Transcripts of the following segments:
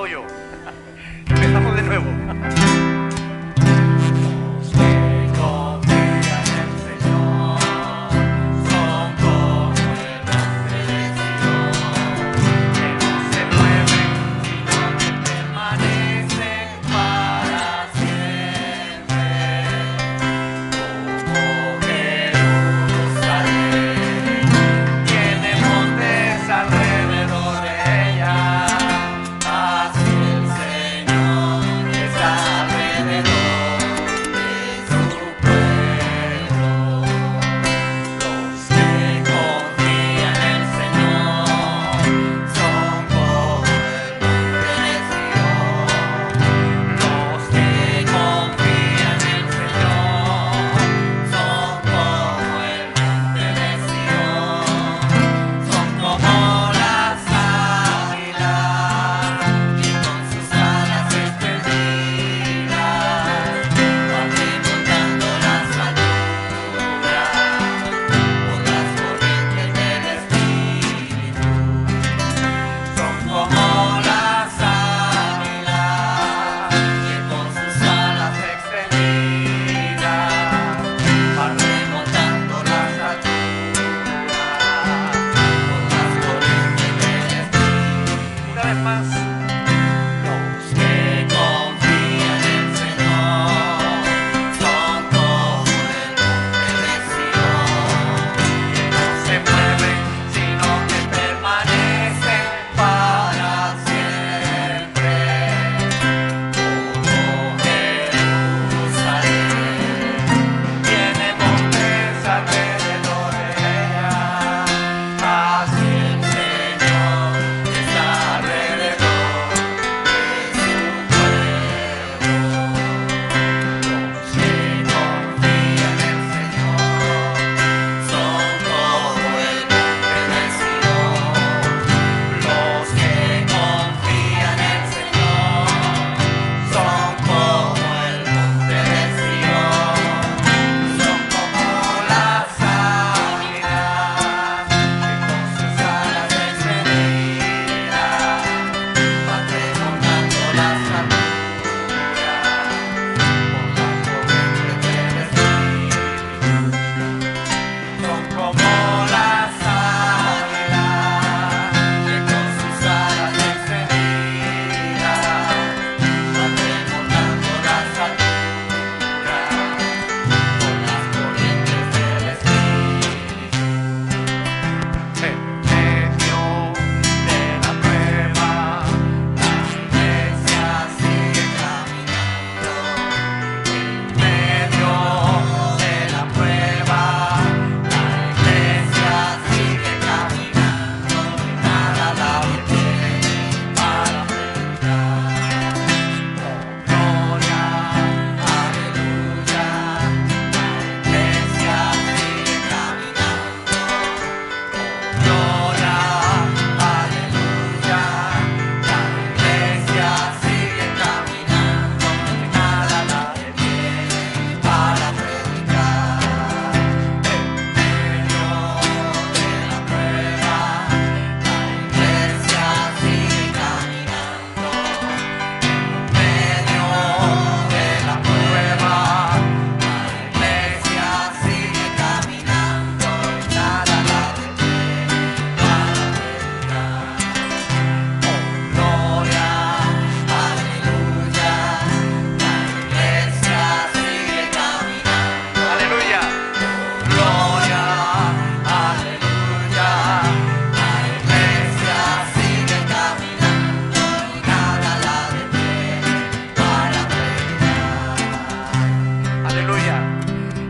oyó. Empezamos de nuevo.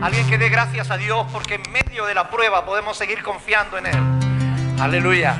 Alguien que dé gracias a Dios porque en medio de la prueba podemos seguir confiando en Él. Aleluya.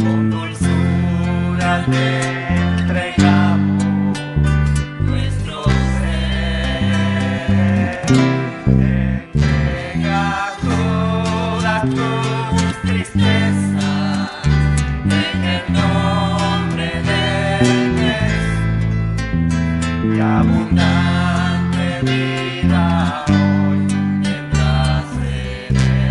con dulzura te entregamos nuestro ser. Entrega todas tus tristezas en el nombre de Jesús, y abundante vida hoy tendrás en él.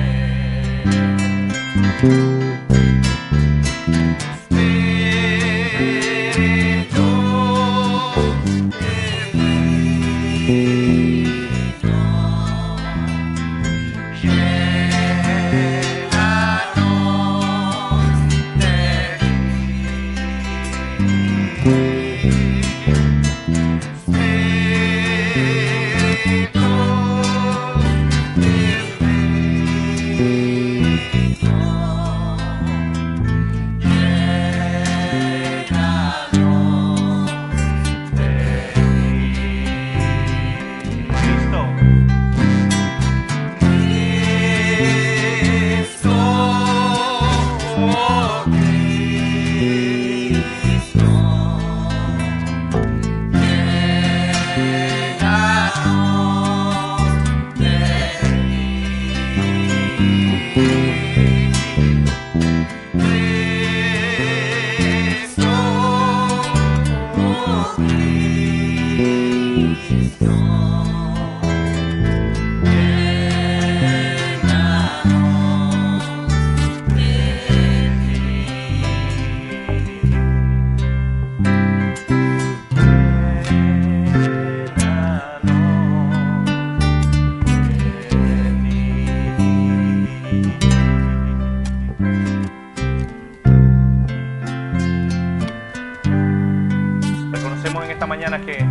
Que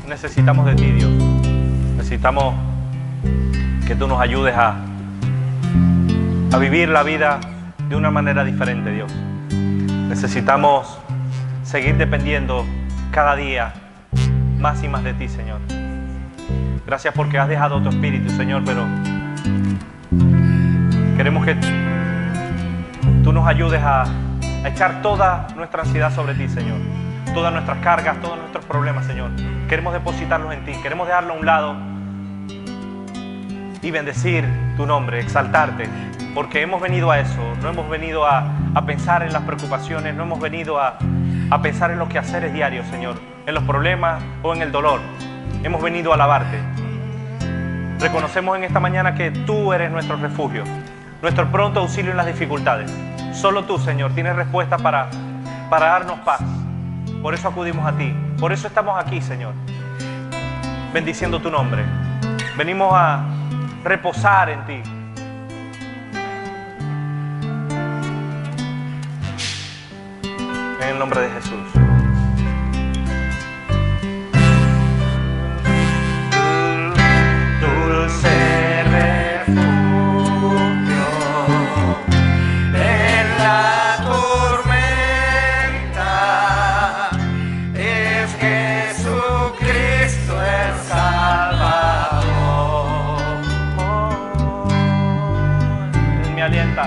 necesitamos de ti, Dios. Necesitamos que tú nos ayudes a vivir la vida de una manera diferente, Dios. Necesitamos seguir dependiendo cada día más y más de ti, Señor. Gracias porque has dejado tu espíritu, Señor, pero queremos que tú nos ayudes a echar toda nuestra ansiedad sobre ti, Señor. Todas nuestras cargas, todos nuestros problemas, Señor. Queremos depositarlos en ti, queremos dejarlo a un lado y bendecir tu nombre, exaltarte, porque hemos venido a eso. No hemos venido a pensar en las preocupaciones, no hemos venido a pensar en los quehaceres diarios, Señor, en los problemas o en el dolor. Hemos venido a alabarte. Reconocemos en esta mañana que tú eres nuestro refugio, nuestro pronto auxilio en las dificultades. Solo tú, Señor, tienes respuesta para darnos paz. Por eso acudimos a ti, por eso estamos aquí, Señor, bendiciendo tu nombre. Venimos a reposar en ti. En el nombre de Jesús. Dulce refugio en la tormenta es Jesucristo el Salvador. Él me alienta.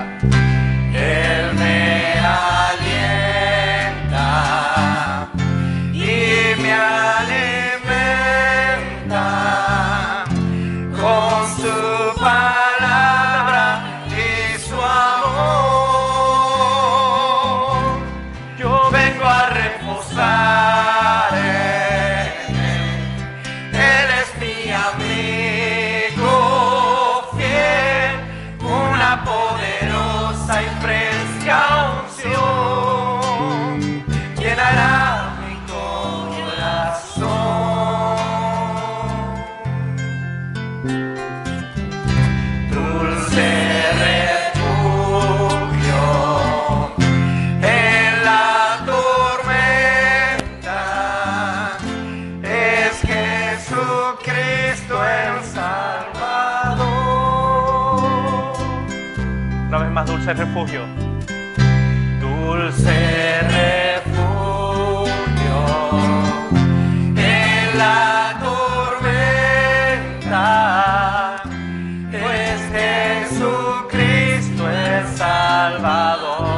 Él me alienta y me alimenta con su palabra y su amor. Yo vengo a reposar en él. Él es mi amigo fiel, una poderosa y fresca unción llenará mi corazón. Dulce refugio en la tormenta es Jesucristo el Salvador. Una vez más, dulce refugio. Dulce refugio en la tormenta es Jesucristo el Salvador.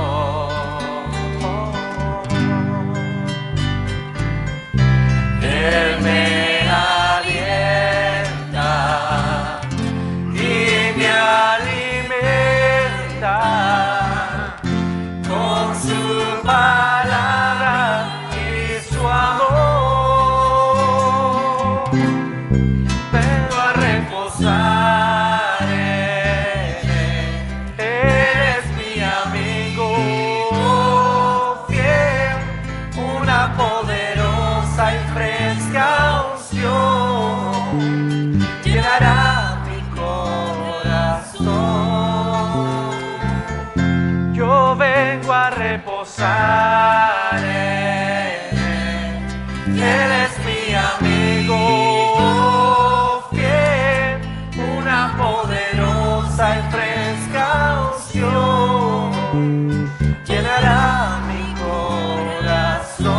vengo a reposar en Él. Él es mi amigo fiel, una poderosa y fresca unción llenará mi corazón.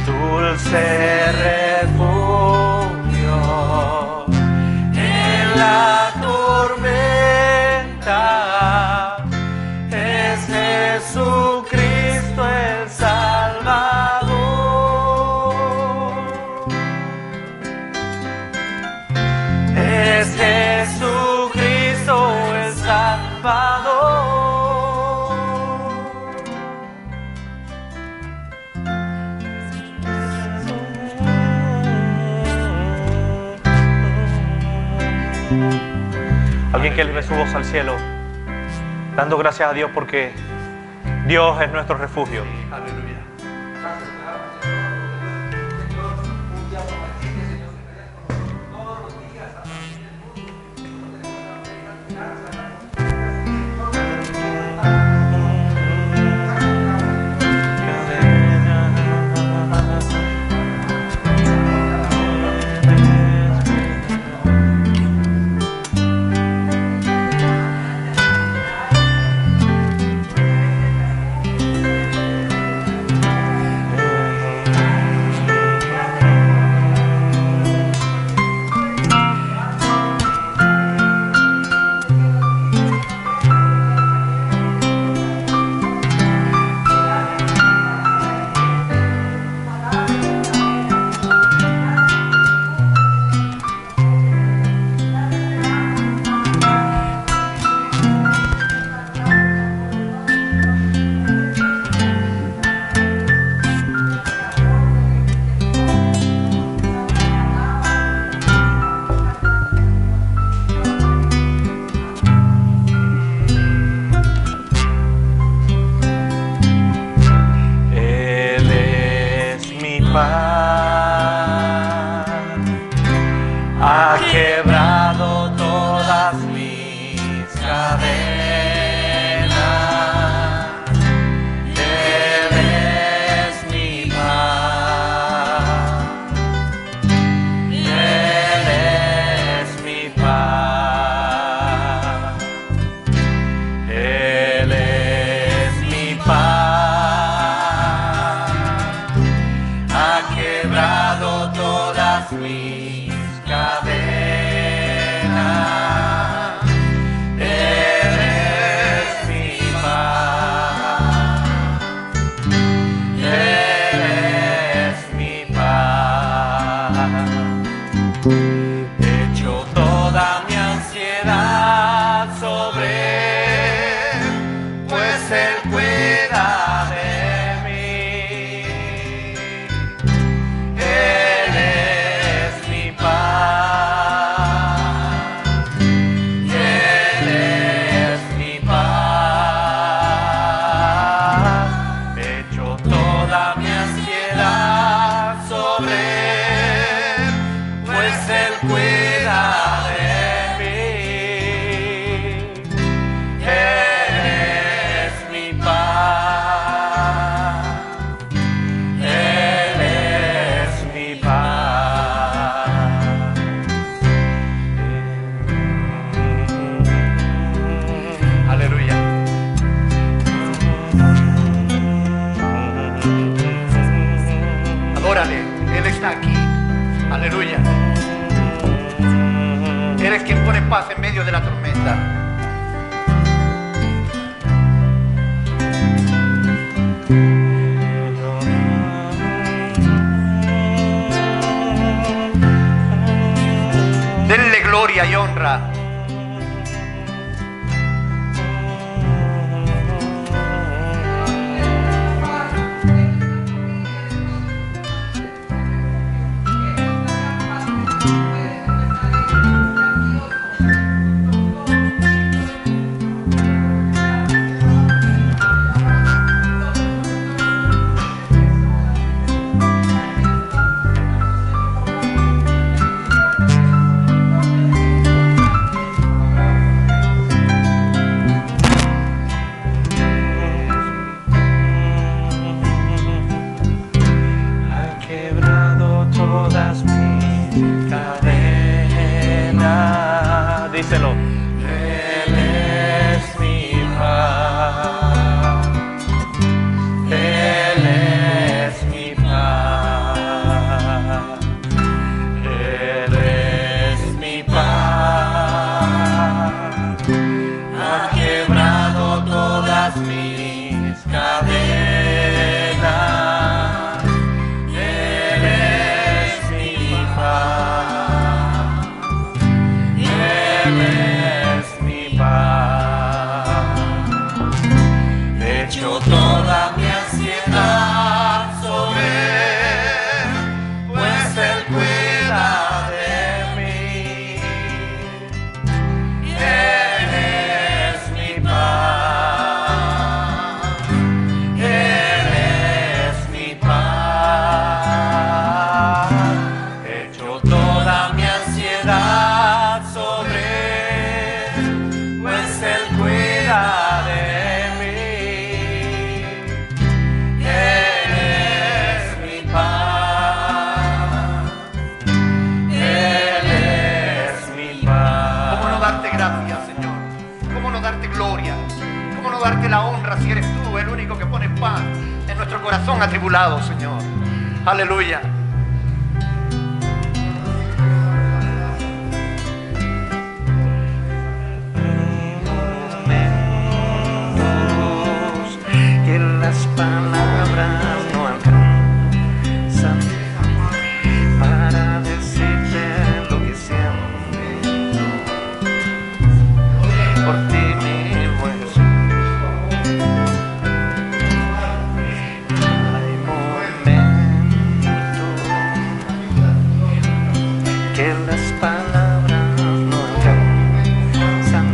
Dulce refugio en la tormenta es Jesucristo el Salvador. Es Jesucristo el Salvador. Alguien que eleve su voz al cielo, dando gracias a Dios porque Dios es nuestro refugio. Aleluya. Ha quebrado todas mis cadenas. Él es mi paz. Él es mi paz. Él es mi paz. Ha quebrado todas mis cadenas. Él es mi paz. Él es mi paz. Echo toda mi ansiedad sobre Él, pues Él cuida de mí. Él es mi paz. Él es mi paz. Echo toda mi ansiedad sobre Él, pues Él cuida de mí. Él es mi paz. Él es mi paz. Aleluya. Adórale, Él está aquí. Aleluya. Él es quien pone paz en medio de la tormenta. Denle gloria y honra. cielo. Él es mi paz. Él es mi paz. Él es mi paz. Ha quebrado todas mis cadenas. Él es mi paz. Él es mi paz. Echo toda mi ansiedad sobre Él, pues Él cuida de mí. Él es mi paz. Él es mi paz. Echo toda mi ansiedad sobre Él, pues Él cuida de mí. Él es mi paz. Él es mi paz. ¿Cómo no darte gracias, Señor? ¿Cómo no darte gloria? ¿Cómo no darte la honra si eres tú el único que pone paz en nuestro corazón atribulado, Señor? Aleluya. Que las palabras no alcanzan para decirte lo que siento por ti mismo, Jesús. Hay momentos que las palabras no alcanzan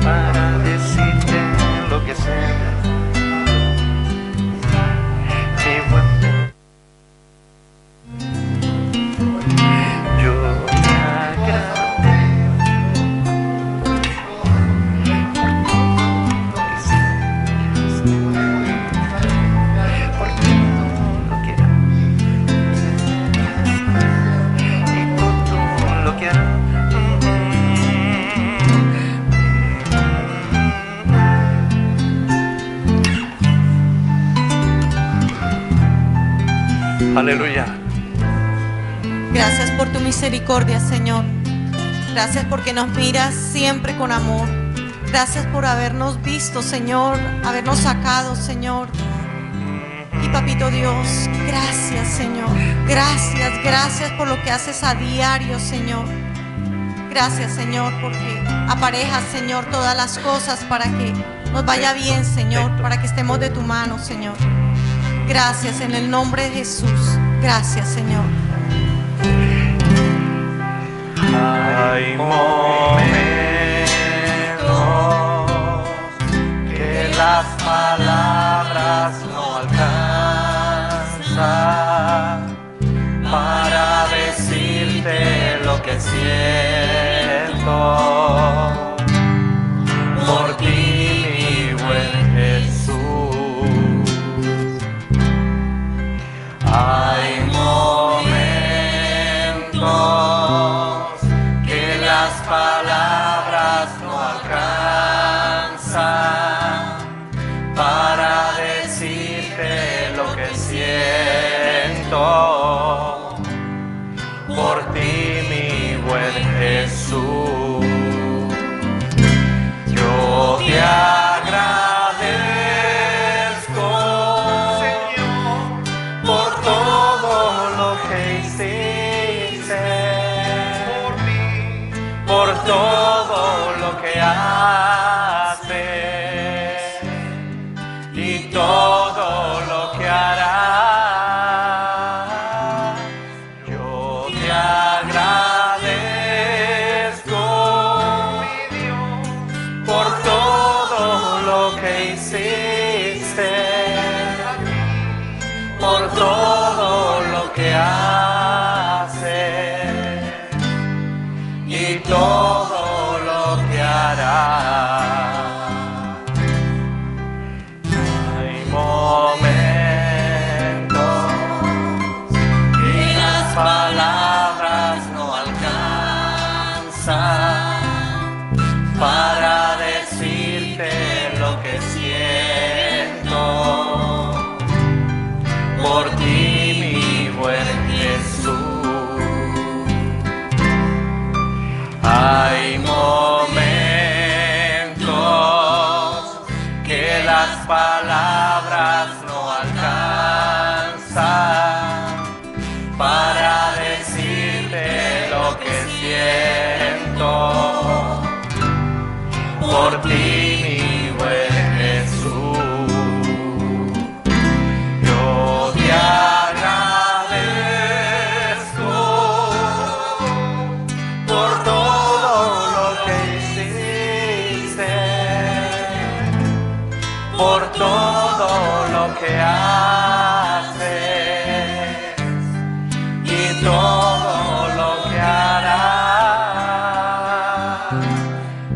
para decirte lo que siento. Yo te agradezco por todo lo que harás y por todo lo que harás. Aleluya. Gracias por tu misericordia, Señor. Gracias porque nos miras siempre con amor. Gracias por habernos visto, Señor, habernos sacado, Señor. Y papito Dios, gracias, Señor. Gracias, gracias por lo que haces a diario, Señor. Gracias, Señor, porque aparejas, Señor, todas las cosas para que nos vaya bien, Señor, para que estemos de tu mano, Señor. Gracias en el nombre de Jesús. Gracias, Señor. Hay momentos que las palabras no alcanzan para decirte lo que siento por ti, mi buen Jesús. Hay momentos que las palabras no alcanzan para decirte lo que siento por ti, mi buen Jesús. Yo te agradezco, Señor, por todo lo que hiciste por mí, por todo lo que haces y todo lo que harás. Yo te agradezco, mi Dios, por todo lo que hiciste, por todo lo que haces y todo lo que harás. Hay momentos que las palabras no alcanzan ti, mi buen Jesús. Yo te agradezco por todo lo que hiciste, por todo lo que haces y todo lo que harás.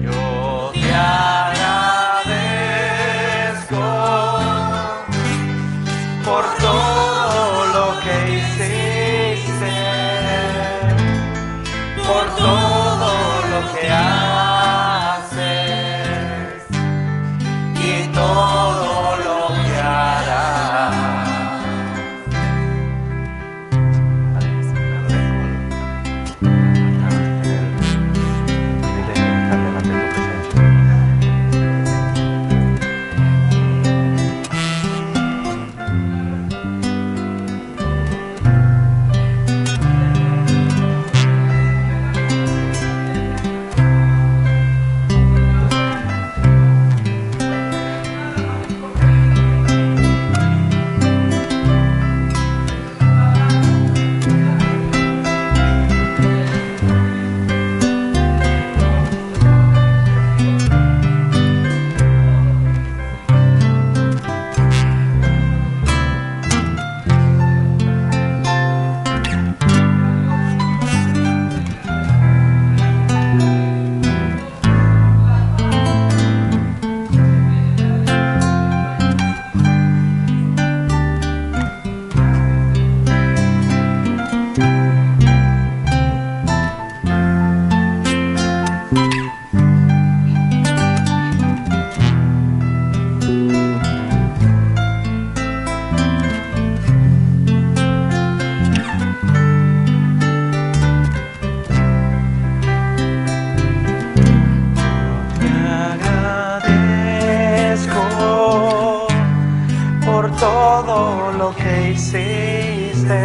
Yo te agradezco por todo lo que hiciste, por todo lo que haces y todo lo que harás. Todo lo que hiciste,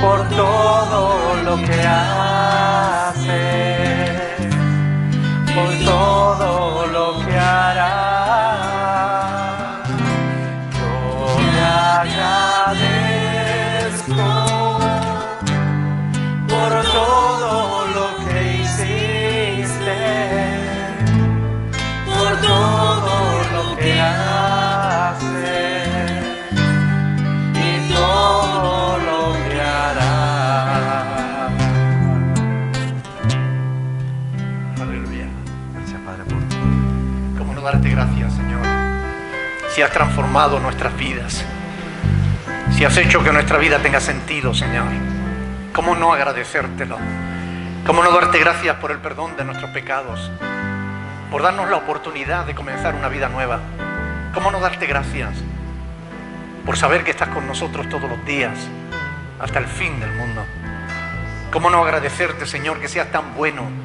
por todo lo que haces, por todo lo que harás. Yo te agradezco por todo lo que hiciste, por todo lo que haces. Darte gracias, Señor, si has transformado nuestras vidas, si has hecho que nuestra vida tenga sentido, Señor. ¿Cómo no agradecértelo? ¿Cómo no darte gracias por el perdón de nuestros pecados, por darnos la oportunidad de comenzar una vida nueva? ¿Cómo no darte gracias por saber que estás con nosotros todos los días hasta el fin del mundo? ¿Cómo no agradecerte, Señor, que seas tan bueno,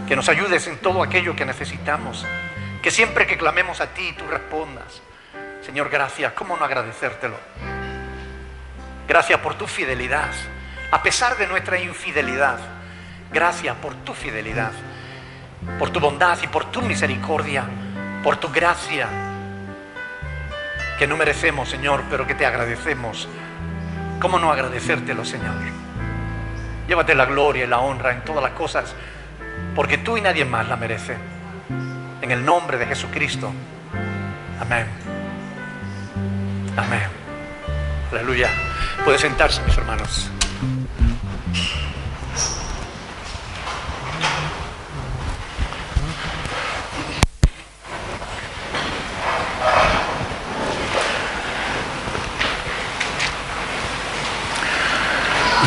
que nos ayudes en todo aquello que necesitamos, que siempre que clamemos a ti, tú respondas? Señor, gracias. ¿Cómo no agradecértelo? Gracias por tu fidelidad, a pesar de nuestra infidelidad. Gracias por tu fidelidad, por tu bondad y por tu misericordia, por tu gracia, que no merecemos, Señor, pero que te agradecemos. ¿Cómo no agradecértelo, Señor? Llévate la gloria y la honra en todas las cosas, porque tú y nadie más la merece. En el nombre de Jesucristo. Amén. Amén. Aleluya. Pueden sentarse, mis hermanos.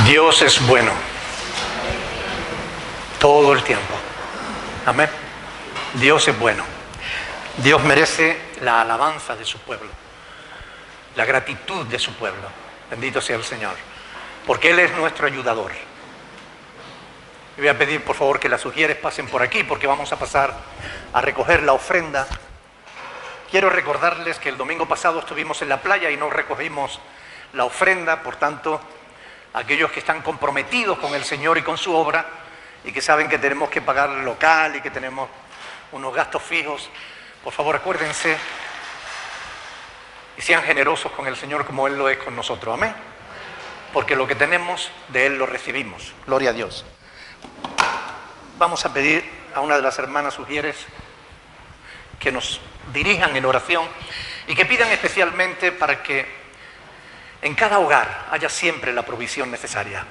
Dios es bueno todo el tiempo. Amén. Dios es bueno. Dios merece la alabanza de su pueblo, la gratitud de su pueblo. Bendito sea el Señor, porque Él es nuestro ayudador. Y voy a pedir, por favor, que las sugieres pasen por aquí, porque vamos a pasar a recoger la ofrenda. Quiero recordarles que el domingo pasado estuvimos en la playa y no recogimos la ofrenda. Por tanto, aquellos que están comprometidos con el Señor y con su obra, y que saben que tenemos que pagar el local y que tenemos unos gastos fijos, por favor acuérdense y sean generosos con el Señor como Él lo es con nosotros. Amén. Porque lo que tenemos, de Él lo recibimos. Gloria a Dios. Vamos a pedir a una de las hermanas sugieres que nos dirijan en oración y que pidan especialmente para que en cada hogar haya siempre la provisión necesaria.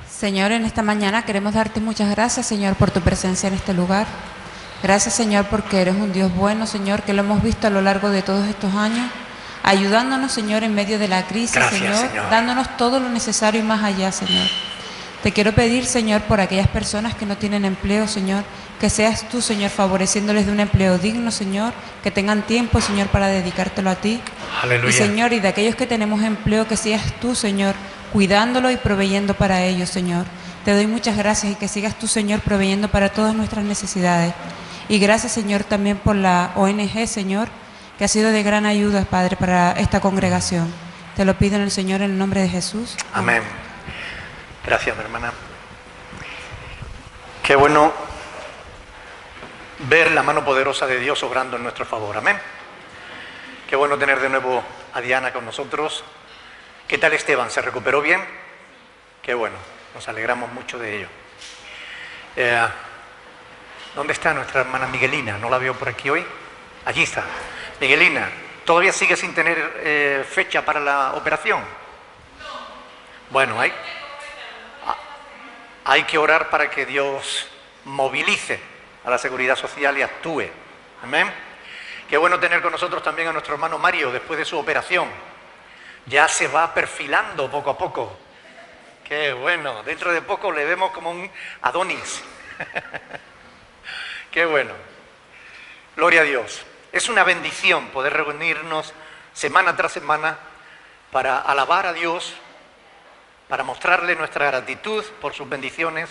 Señor, en esta mañana queremos darte muchas gracias, Señor, por tu presencia en este lugar. Gracias, Señor, porque eres un Dios bueno, Señor, que lo hemos visto a lo largo de todos estos años, ayudándonos, Señor, en medio de la crisis, Gracias, Señor, dándonos todo lo necesario y más allá, Señor. Te quiero pedir, Señor, por aquellas personas que no tienen empleo, Señor, que seas tú, Señor, favoreciéndoles de un empleo digno, Señor, que tengan tiempo, Señor, para dedicártelo a ti. Aleluya. Y, Señor, y de aquellos que tenemos empleo, que seas tú, Señor, cuidándolo y proveyendo para ellos, Señor. Te doy muchas gracias y que sigas tú, Señor, proveyendo para todas nuestras necesidades. Y gracias, Señor, también por la ONG, Señor, que ha sido de gran ayuda, Padre, para esta congregación. Te lo pido en el Señor, en el nombre de Jesús. Amén. Gracias, mi hermana. Qué bueno ver la mano poderosa de Dios obrando en nuestro favor. Amén. Qué bueno tener de nuevo a Diana con nosotros. ¿Qué tal Esteban? ¿Se recuperó bien? Qué bueno, nos alegramos mucho de ello. ¿Dónde está nuestra hermana Miguelina? ¿No la veo por aquí hoy? Allí está. Miguelina, ¿todavía sigue sin tener fecha para la operación? Bueno, hay que orar para que Dios movilice a la Seguridad Social y actúe. Amén. Qué bueno tener con nosotros también a nuestro hermano Mario después de su operación. Ya se va perfilando poco a poco. Qué bueno, dentro de poco le vemos como un Adonis. Qué bueno. Gloria a Dios. Es una bendición poder reunirnos semana tras semana para alabar a Dios, para mostrarle nuestra gratitud por sus bendiciones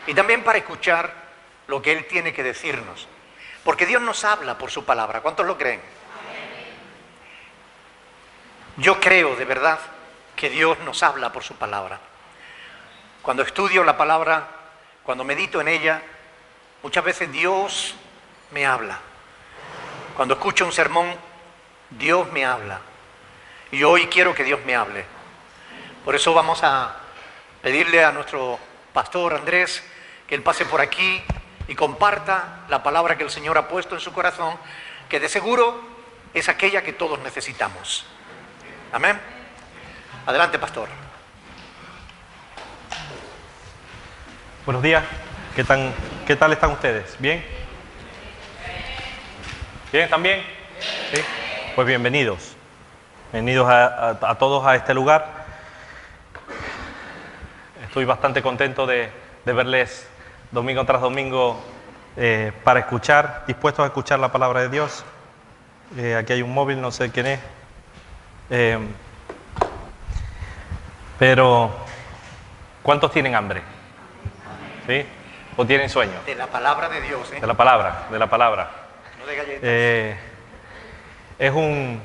y también para escuchar lo que Él tiene que decirnos. Porque Dios nos habla por su palabra. ¿Cuántos lo creen? Yo creo de verdad que Dios nos habla por su palabra. Cuando estudio la palabra, cuando medito en ella, muchas veces Dios me habla. Cuando escucho un sermón, Dios me habla. Y hoy quiero que Dios me hable. Por eso vamos a pedirle a nuestro pastor Andrés que él pase por aquí y comparta la palabra que el Señor ha puesto en su corazón, que de seguro es aquella que todos necesitamos. Amén. Adelante, pastor. Buenos días. ¿Qué tal están ustedes? ¿Bien? ¿Bien? ¿Están bien? ¿Sí? Pues bienvenidos. Bienvenidos a todos a este lugar. Estoy bastante contento de verles domingo tras domingo para escuchar, dispuestos a escuchar la palabra de Dios. Aquí hay un móvil, no sé quién es. Pero, ¿cuántos tienen hambre? ¿Sí? ¿O tienen sueño? De la palabra de Dios, ¿eh? De la palabra. No de galletas. Es un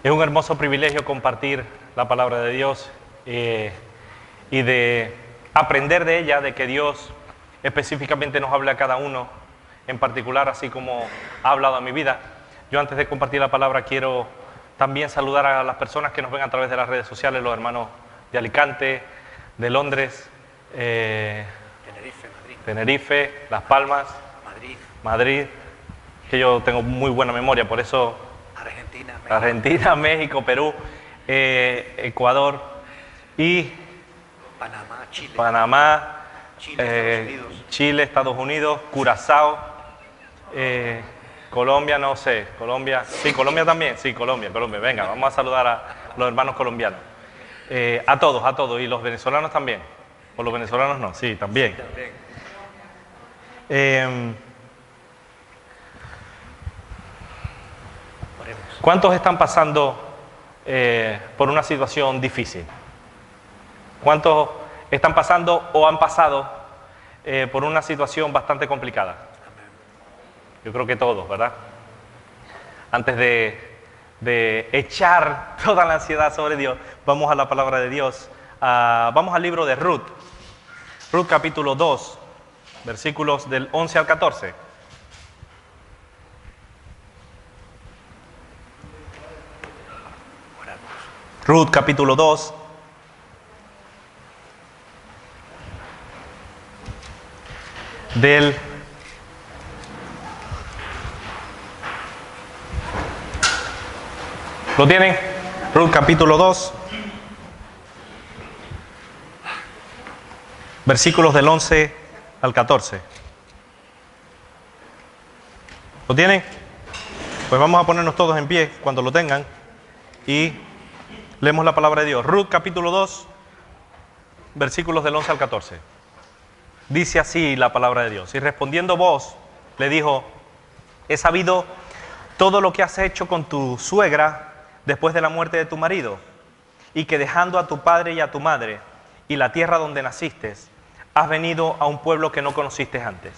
hermoso privilegio compartir la palabra de Dios y de aprender de ella, de que Dios específicamente nos hable a cada uno en particular, así como ha hablado a mi vida. Yo, antes de compartir la palabra, quiero también saludar a las personas que nos ven a través de las redes sociales, los hermanos de Alicante, de Londres, Tenerife, Las Palmas, Madrid, que yo tengo muy buena memoria, por eso Argentina, México, Perú, Ecuador y Panamá, Chile, Estados Unidos, Curazao, Colombia, no sé, Colombia, sí, Colombia también, sí, Colombia, venga, vamos a saludar a los hermanos colombianos, a todos, y los venezolanos también, o los venezolanos no, sí, también. ¿Cuántos están pasando por una situación difícil? ¿Cuántos están pasando o han pasado por una situación bastante complicada? Yo creo que todos, ¿verdad? Antes de echar toda la ansiedad sobre Dios, vamos a la palabra de Dios. Vamos al libro de Ruth. Ruth capítulo 2, versículos del 11 al 14. Ruth capítulo 2, del ¿lo tienen? Ruth capítulo 2, versículos del 11 al 14. ¿Lo tienen? Pues vamos a ponernos todos en pie cuando lo tengan y leemos la palabra de Dios. Ruth capítulo 2, versículos del 11 al 14. Dice así la palabra de Dios. Y respondiendo Booz, le dijo: he sabido todo lo que has hecho con tu suegra después de la muerte de tu marido, y que dejando a tu padre y a tu madre y la tierra donde naciste, has venido a un pueblo que no conociste antes.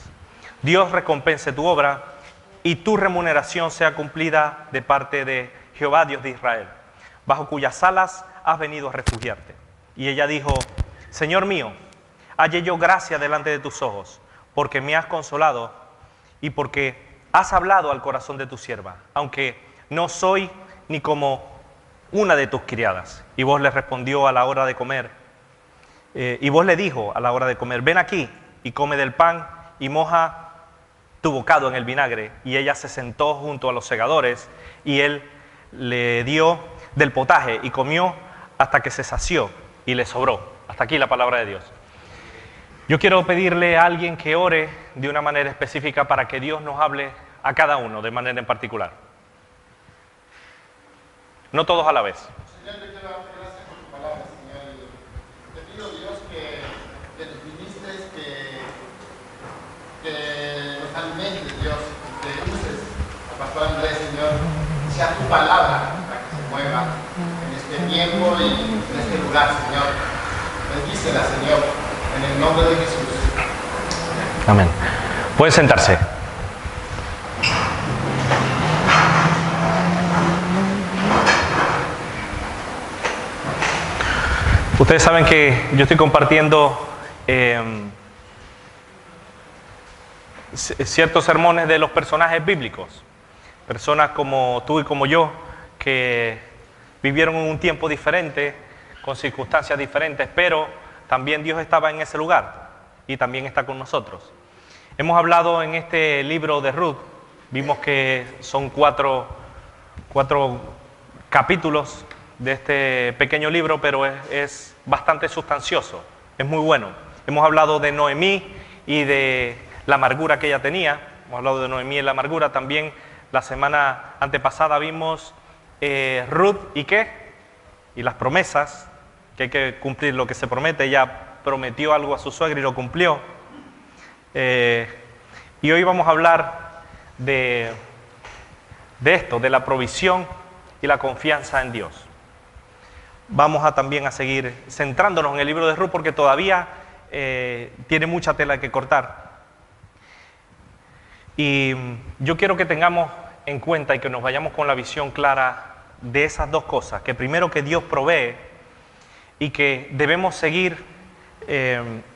Dios recompense tu obra y tu remuneración sea cumplida de parte de Jehová, Dios de Israel, bajo cuyas alas has venido a refugiarte. Y ella dijo: Señor mío, hallé yo gracia delante de tus ojos, porque me has consolado y porque has hablado al corazón de tu sierva, aunque no soy ni como una de tus criadas. Y vos le respondió a la hora de comer, y vos le dijo a la hora de comer: ven aquí y come del pan y moja tu bocado en el vinagre. Y ella se sentó junto a los segadores y él le dio del potaje y comió hasta que se sació y le sobró. Hasta aquí la palabra de Dios. Yo quiero pedirle a alguien que ore de una manera específica para que Dios nos hable a cada uno de manera en particular. No todos a la vez. Señor, te quiero dar gracias por tu palabra, Señor. Te pido, Dios, que nos ministres, que nos alimentes, Dios, que uses al pastor Andrés, Señor, sea tu palabra la que se mueva en este tiempo y en este lugar, Señor. Bendícela, Señor, en el nombre de Jesús. Amén. Puede sentarse. Ustedes saben que yo estoy compartiendo ciertos sermones de los personajes bíblicos. Personas como tú y como yo, que vivieron en un tiempo diferente, con circunstancias diferentes, pero también Dios estaba en ese lugar y también está con nosotros. Hemos hablado en este libro de Ruth, vimos que son cuatro capítulos de este pequeño libro, pero es bastante sustancioso, es muy bueno. Hemos hablado de Noemí y de la amargura que ella tenía. Hemos hablado de Noemí y la amargura. También la semana antepasada vimos Ruth y qué, y las promesas, que hay que cumplir lo que se promete. Ella prometió algo a su suegra y lo cumplió. Y hoy vamos a hablar de esto, de la provisión y la confianza en Dios. Vamos a también a seguir centrándonos en el libro de Ruth, porque todavía tiene mucha tela que cortar. Y yo quiero que tengamos en cuenta y que nos vayamos con la visión clara de esas dos cosas: que primero, que Dios provee, y que debemos seguir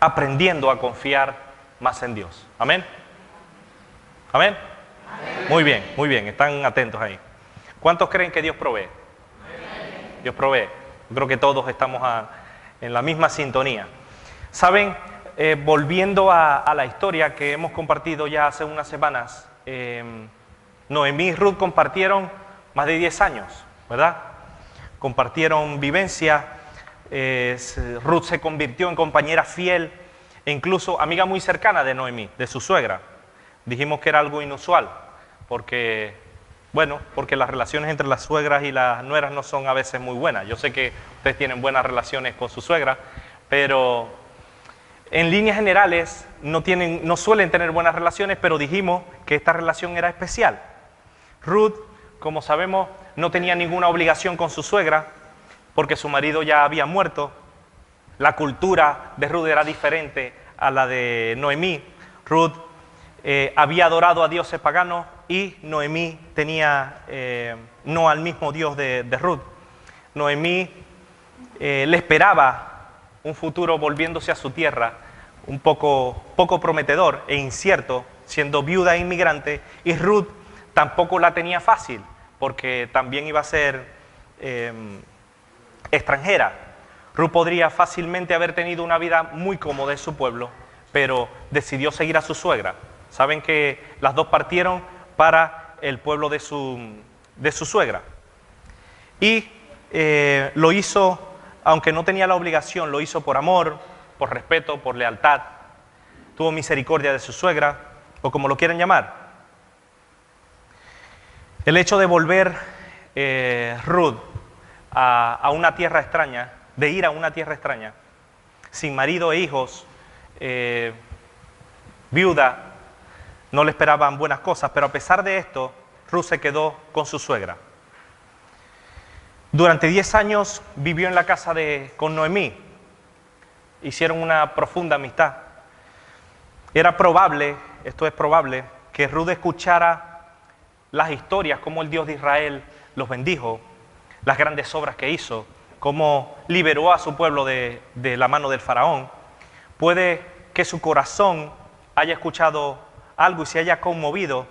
aprendiendo a confiar más en Dios. ¿Amén? ¿Amén? Amén. Muy bien, están atentos ahí. ¿Cuántos creen que Dios provee? Amén. Dios provee. Yo creo que todos estamos en la misma sintonía. ¿Saben? Volviendo a la historia que hemos compartido ya hace unas semanas, Noemí y Ruth compartieron más de 10 años, ¿verdad? Compartieron vivencia. Ruth se convirtió en compañera fiel e incluso amiga muy cercana de Noemí, de su suegra. Dijimos que era algo inusual, porque las relaciones entre las suegras y las nueras no son a veces muy buenas. Yo sé que ustedes tienen buenas relaciones con su suegra, pero en líneas generales no suelen tener buenas relaciones, pero dijimos que esta relación era especial. Ruth, como sabemos, no tenía ninguna obligación con su suegra, porque su marido ya había muerto. La cultura de Ruth era diferente a la de Noemí. Ruth había adorado a dioses paganos y Noemí tenía no al mismo Dios de Ruth. Noemí le esperaba un futuro volviéndose a su tierra, un poco prometedor e incierto, siendo viuda e inmigrante, y Ruth tampoco la tenía fácil, porque también iba a ser extranjera. Ruth podría fácilmente haber tenido una vida muy cómoda en su pueblo, pero decidió seguir a su suegra. Saben que las dos partieron para el pueblo de su suegra. Y lo hizo, aunque no tenía la obligación, lo hizo por amor, por respeto, por lealtad. Tuvo misericordia de su suegra, o como lo quieran llamar. El hecho de volver Ruth a una tierra extraña, de ir a una tierra extraña, sin marido e hijos, viuda, no le esperaban buenas cosas, pero a pesar de esto, Ruth se quedó con su suegra. Durante 10 años vivió en la casa con Noemí. Hicieron una profunda amistad. Era probable, esto es probable, que Ruth escuchara las historias, cómo el Dios de Israel los bendijo, las grandes obras que hizo, cómo liberó a su pueblo de la mano del faraón. Puede que su corazón haya escuchado algo y se haya conmovido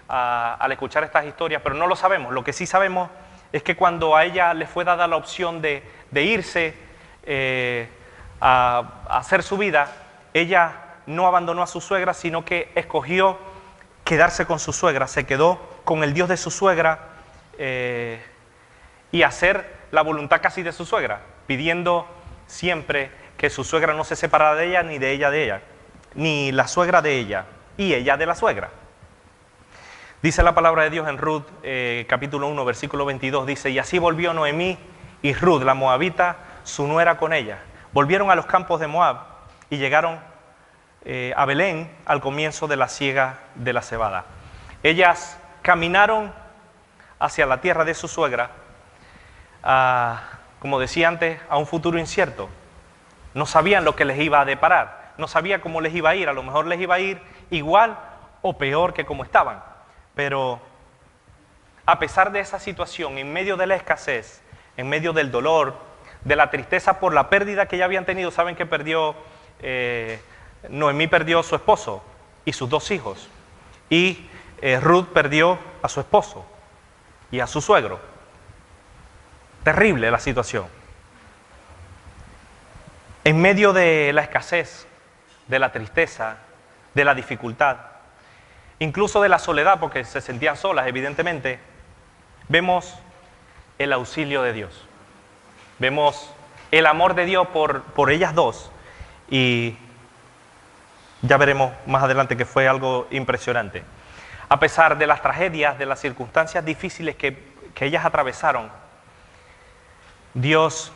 al escuchar estas historias, pero no lo sabemos. Lo que sí sabemos es que cuando a ella le fue dada la opción de irse a hacer su vida, ella no abandonó a su suegra, sino que escogió quedarse con su suegra, se quedó con el Dios de su suegra y hacer la voluntad casi de su suegra, pidiendo siempre que su suegra no se separara de ella, ni de ella, ni la suegra de ella, y ella de la suegra. Dice la palabra de Dios en Ruth, capítulo 1, versículo 22, dice: y así volvió Noemí y Ruth, la moabita, su nuera con ella. Volvieron a los campos de Moab y llegaron a Belén al comienzo de la siega de la cebada. Ellas caminaron hacia la tierra de su suegra, como decía antes, a un futuro incierto. No sabían lo que les iba a deparar, no sabían cómo les iba a ir, a lo mejor les iba a ir igual o peor que como estaban. Pero a pesar de esa situación, en medio de la escasez, en medio del dolor, de la tristeza por la pérdida que ya habían tenido, saben que Noemí perdió a su esposo y sus 2 hijos, y Ruth perdió a su esposo y a su suegro. Terrible la situación. En medio de la escasez, de la tristeza, de la dificultad, incluso de la soledad, porque se sentían solas, evidentemente, vemos el auxilio de Dios. Vemos el amor de Dios por ellas dos, y ya veremos más adelante que fue algo impresionante. A pesar de las tragedias, de las circunstancias difíciles que ellas atravesaron, Dios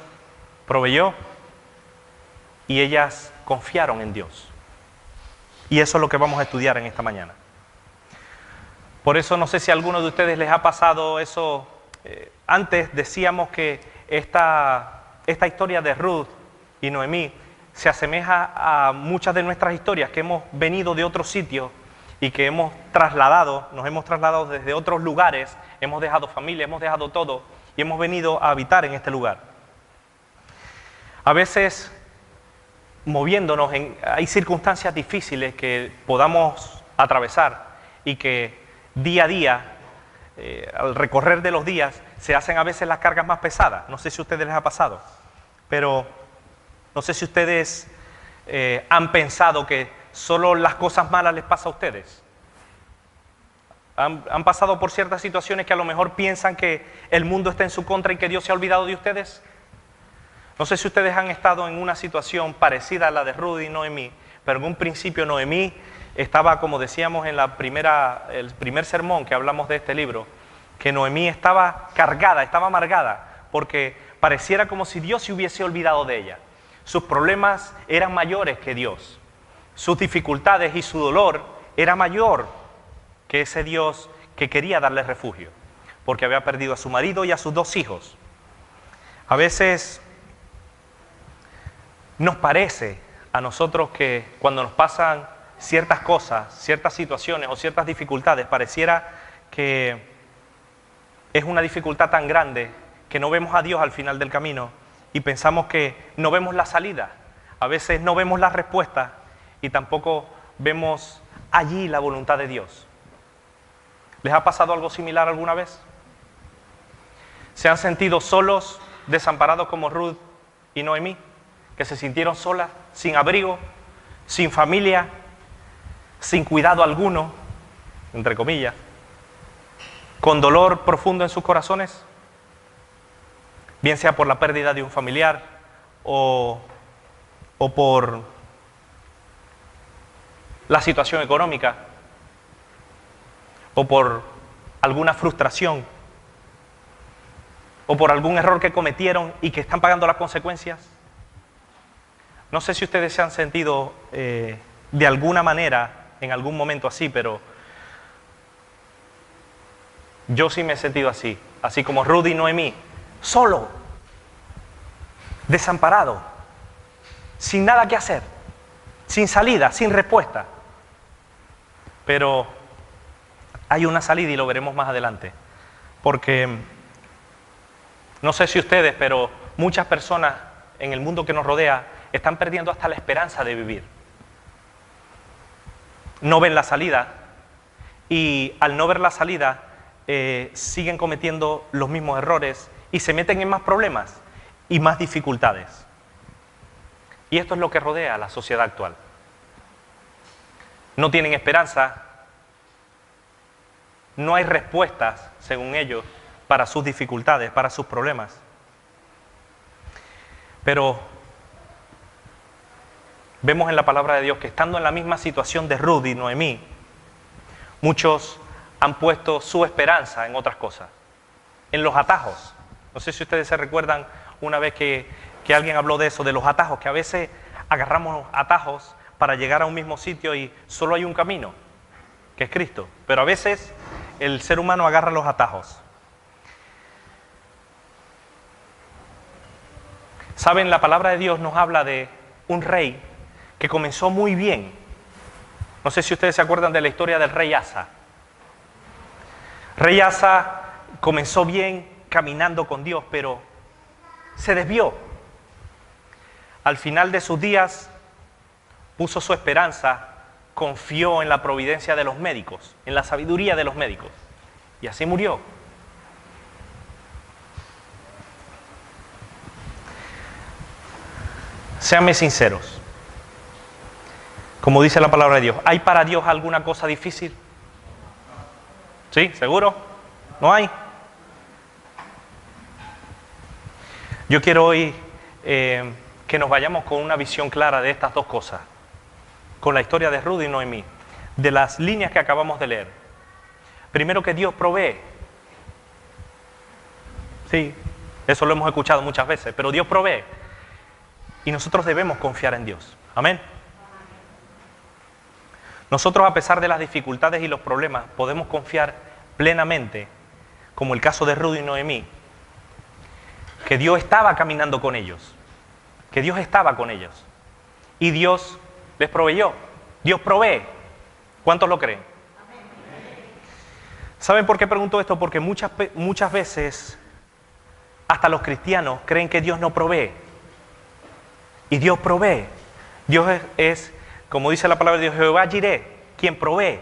proveyó y ellas confiaron en Dios. Y eso es lo que vamos a estudiar en esta mañana. Por eso no sé si a alguno de ustedes les ha pasado eso. Antes decíamos que esta historia de Ruth y Noemí se asemeja a muchas de nuestras historias que hemos venido de otros sitios y que nos hemos trasladado desde otros lugares, hemos dejado familia, hemos dejado todo y hemos venido a habitar en este lugar. A veces, moviéndonos, hay circunstancias difíciles que podamos atravesar y que día a día, al recorrer de los días, se hacen a veces las cargas más pesadas. No sé si a ustedes les ha pasado, pero no sé si ustedes han pensado que solo las cosas malas les pasa a ustedes. ¿Han pasado por ciertas situaciones que a lo mejor piensan que el mundo está en su contra y que Dios se ha olvidado de ustedes? No sé si ustedes han estado en una situación parecida a la de Ruth y Noemí, pero en un principio Noemí estaba, como decíamos en el primer sermón que hablamos de este libro, que Noemí estaba cargada, estaba amargada, porque pareciera como si Dios se hubiese olvidado de ella. Sus problemas eran mayores que Dios. Sus dificultades y su dolor era mayor que ese Dios que quería darle refugio, porque había perdido a su marido y a sus 2 hijos. A veces nos parece a nosotros que cuando nos pasan ciertas cosas, ciertas situaciones o ciertas dificultades, pareciera que es una dificultad tan grande que no vemos a Dios al final del camino y pensamos que no vemos la salida. A veces no vemos la respuesta y tampoco vemos allí la voluntad de Dios. ¿Les ha pasado algo similar alguna vez? ¿Se han sentido solos, desamparados como Ruth y Noemí? Que se sintieron solas, sin abrigo, sin familia, sin cuidado alguno, entre comillas, con dolor profundo en sus corazones, bien sea por la pérdida de un familiar o por la situación económica o por alguna frustración o por algún error que cometieron y que están pagando las consecuencias. No sé si ustedes se han sentido de alguna manera en algún momento así, pero yo sí me he sentido así, así como Ruth y Noemí, solo, desamparado, sin nada que hacer, sin salida, sin respuesta. Pero hay una salida y lo veremos más adelante, porque no sé si ustedes, pero muchas personas en el mundo que nos rodea están perdiendo hasta la esperanza de vivir. No ven la salida y al no ver la salida siguen cometiendo los mismos errores y se meten en más problemas y más dificultades. Y esto es lo que rodea a la sociedad actual. No tienen esperanza, no hay respuestas, según ellos, para sus dificultades, para sus problemas. Pero vemos en la palabra de Dios que estando en la misma situación de Ruth y Noemí, muchos han puesto su esperanza en otras cosas, en los atajos. No sé si ustedes se recuerdan una vez que alguien habló de eso, de los atajos, que a veces agarramos atajos para llegar a un mismo sitio y solo hay un camino, que es Cristo. Pero a veces el ser humano agarra los atajos. Saben, la palabra de Dios nos habla de un rey que comenzó muy bien. No sé si ustedes se acuerdan de la historia del rey Asa. Rey Asa comenzó bien caminando con Dios, pero se desvió. Al final de sus días puso su esperanza, confió en la providencia de los médicos, en la sabiduría de los médicos, y así murió. Séanme sinceros. Como dice la palabra de Dios, ¿hay para Dios alguna cosa difícil? ¿Sí? ¿Seguro? ¿No hay? Yo quiero hoy que nos vayamos con una visión clara de estas dos cosas, con la historia de Ruth y Noemí, de las líneas que acabamos de leer. Primero, que Dios provee. Sí, eso lo hemos escuchado muchas veces, pero Dios provee. Y nosotros debemos confiar en Dios. Amén. Nosotros, a pesar de las dificultades y los problemas, podemos confiar plenamente, como el caso de Ruth y Noemí, que Dios estaba caminando con ellos, que Dios estaba con ellos, y Dios les proveyó. Dios provee. ¿Cuántos lo creen? ¿Saben por qué pregunto esto? Porque muchas veces, hasta los cristianos creen que Dios no provee, y Dios provee. Dios es, como dice la palabra de Dios, Jehová Jireh, quien provee.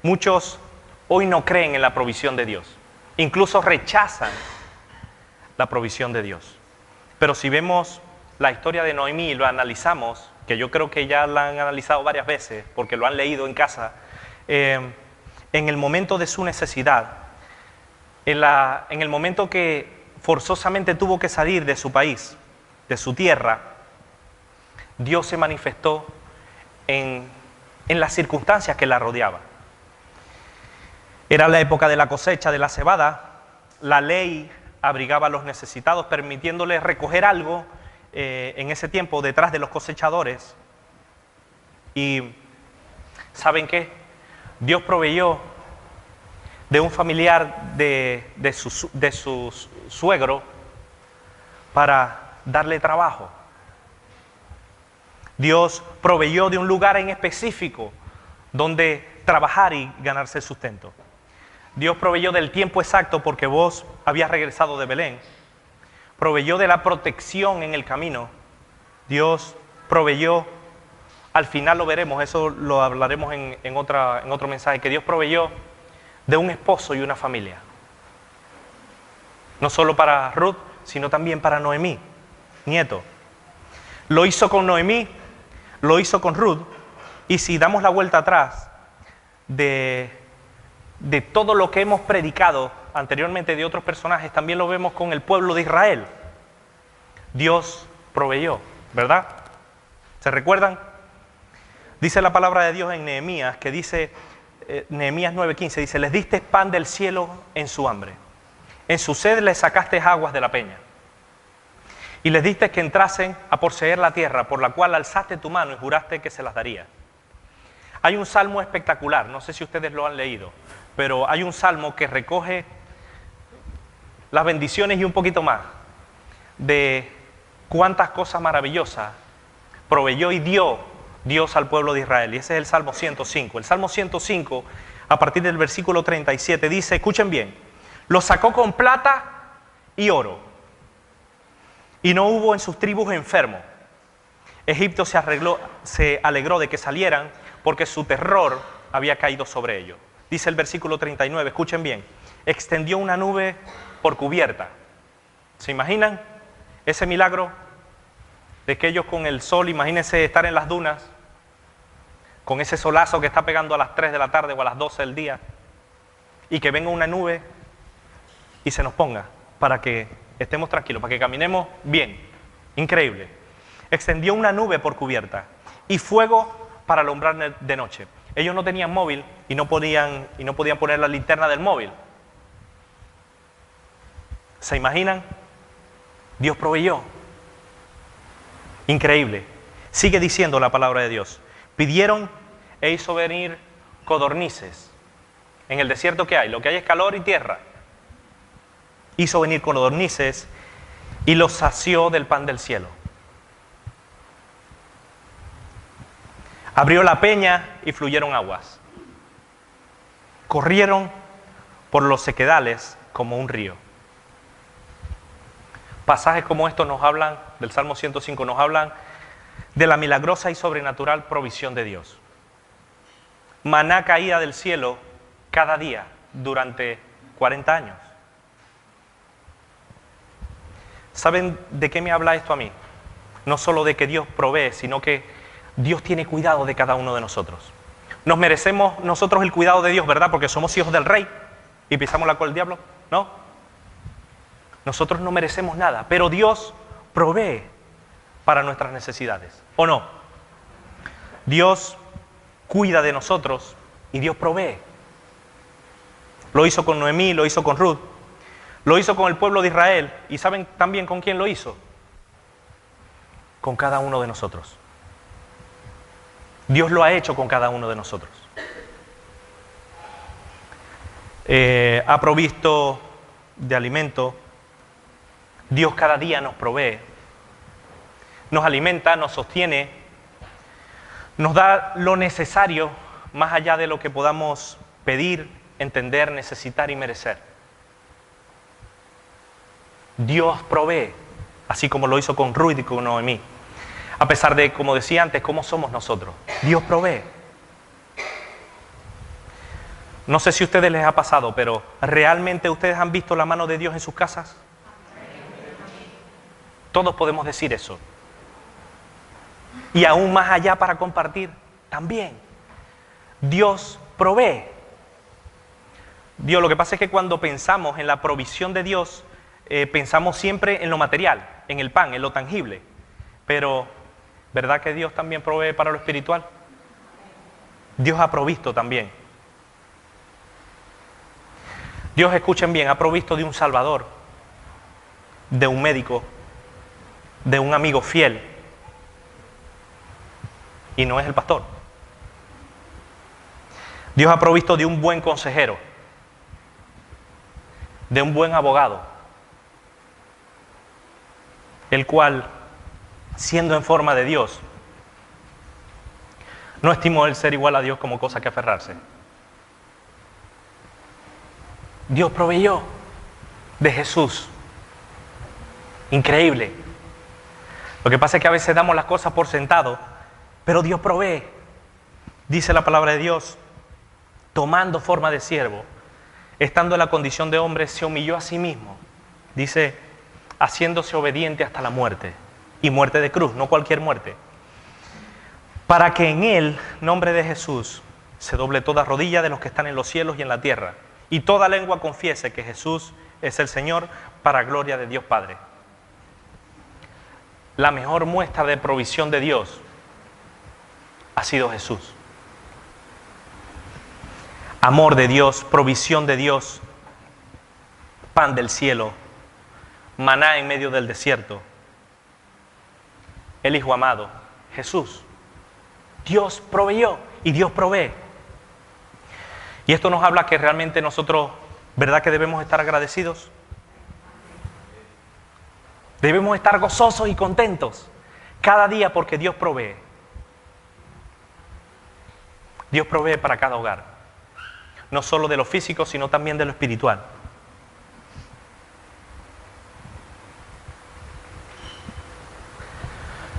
Muchos hoy no creen en la provisión de Dios, incluso rechazan la provisión de Dios. Pero si vemos la historia de Noemí y lo analizamos, que yo creo que ya la han analizado varias veces porque lo han leído en casa, en el momento de su necesidad, en el momento que forzosamente tuvo que salir de su país, de su tierra, Dios se manifestó en las circunstancias que la rodeaban. Era la época de la cosecha de la cebada. La ley abrigaba a los necesitados, permitiéndoles recoger algo en ese tiempo detrás de los cosechadores. Y ¿saben qué? Dios proveyó de un familiar de su suegro para darle trabajo. Dios proveyó de un lugar en específico donde trabajar y ganarse el sustento. Dios proveyó del tiempo exacto porque vos habías regresado de Belén. Proveyó de la protección en el camino. Dios proveyó Al final lo veremos, eso lo hablaremos en otro mensaje, que Dios proveyó de un esposo y una familia. No solo para Ruth, sino también para Noemí, nieto. Lo hizo con Noemí, lo hizo con Ruth, y si damos la vuelta atrás de todo lo que hemos predicado anteriormente de otros personajes, también lo vemos con el pueblo de Israel. Dios proveyó, ¿verdad? ¿Se recuerdan? Dice la palabra de Dios en Nehemías, que dice, Nehemías 9:15, dice, les diste pan del cielo en su hambre, en su sed les sacaste aguas de la peña, y les diste que entrasen a poseer la tierra, por la cual alzaste tu mano y juraste que se las daría. Hay un salmo espectacular, no sé si ustedes lo han leído, pero hay un salmo que recoge las bendiciones y un poquito más de cuántas cosas maravillosas proveyó y dio Dios al pueblo de Israel. Y ese es el Salmo 105. El Salmo 105, a partir del versículo 37, dice, escuchen bien, los sacó con plata y oro, y no hubo en sus tribus enfermo. Egipto se alegró de que salieran, porque su terror había caído sobre ellos. Dice el versículo 39, escuchen bien, extendió una nube por cubierta. ¿Se imaginan ese milagro de que ellos con el sol, imagínense estar en las dunas, con ese solazo que está pegando a las 3 de la tarde o a las 12 del día, y que venga una nube y se nos ponga para que estemos tranquilos, para que caminemos bien? Increíble. Extendió una nube por cubierta y fuego para alumbrar de noche. Ellos no tenían móvil y no podían poner la linterna del móvil. ¿Se imaginan? Dios proveyó. Increíble. Sigue diciendo la palabra de Dios. Pidieron e hizo venir codornices. En el desierto, ¿qué hay? Lo que hay es calor y tierra. Hizo venir codornices y los sació del pan del cielo. Abrió la peña y fluyeron aguas. Corrieron por los sequedales como un río. Pasajes como estos nos hablan, del Salmo 105, nos hablan de la milagrosa y sobrenatural provisión de Dios. Maná caía del cielo cada día durante 40 años. ¿Saben de qué me habla esto a mí? No solo de que Dios provee, sino que Dios tiene cuidado de cada uno de nosotros. ¿Nos merecemos nosotros el cuidado de Dios, verdad? Porque somos hijos del rey y pisamos la cola del diablo. No. Nosotros no merecemos nada, pero Dios provee para nuestras necesidades, ¿o no? Dios cuida de nosotros y Dios provee. Lo hizo con Noemí, lo hizo con Ruth, lo hizo con el pueblo de Israel. ¿Y saben también con quién lo hizo? Con cada uno de nosotros. Dios lo ha hecho con cada uno de nosotros. Ha provisto de alimento. Dios cada día nos provee, nos alimenta, nos sostiene, nos da lo necesario más allá de lo que podamos pedir, entender, necesitar y merecer. Dios provee, así como lo hizo con Ruth y con Noemí. A pesar de, como decía antes, cómo somos nosotros. Dios provee. No sé si a ustedes les ha pasado, pero ¿realmente ustedes han visto la mano de Dios en sus casas? Todos podemos decir eso. Y aún más allá para compartir, también. Dios provee. Dios, lo que pasa es que cuando pensamos en la provisión de Dios, pensamos siempre en lo material, en el pan, en lo tangible. Pero, ¿verdad que Dios también provee para lo espiritual? Dios ha provisto también. Dios, escuchen bien, ha provisto de un Salvador, de un médico, de un amigo fiel, y no es el pastor. Dios ha provisto de un buen consejero, de un buen abogado, el cual, siendo en forma de Dios, no estimó el ser igual a Dios como cosa que aferrarse. Dios proveyó de Jesús. Increíble. Lo que pasa es que a veces damos las cosas por sentado Pero Dios provee. Dice la palabra de Dios, tomando forma de siervo, estando en la condición de hombre, se humilló a sí mismo. Dice, haciéndose obediente hasta la muerte. Y muerte de cruz, no cualquier muerte. Para que en el nombre de Jesús se doble toda rodilla de los que están en los cielos y en la tierra, y toda lengua confiese que Jesús es el Señor, para gloria de Dios Padre. La mejor muestra de provisión de Dios ha sido Jesús. Amor de Dios, provisión de Dios, pan del cielo, maná en medio del desierto, el Hijo amado, Jesús. Dios proveyó y Dios provee. Y esto nos habla que realmente nosotros, ¿verdad que debemos estar agradecidos? Debemos estar gozosos y contentos cada día porque Dios provee. Dios provee para cada hogar. No solo de lo físico, sino también de lo espiritual.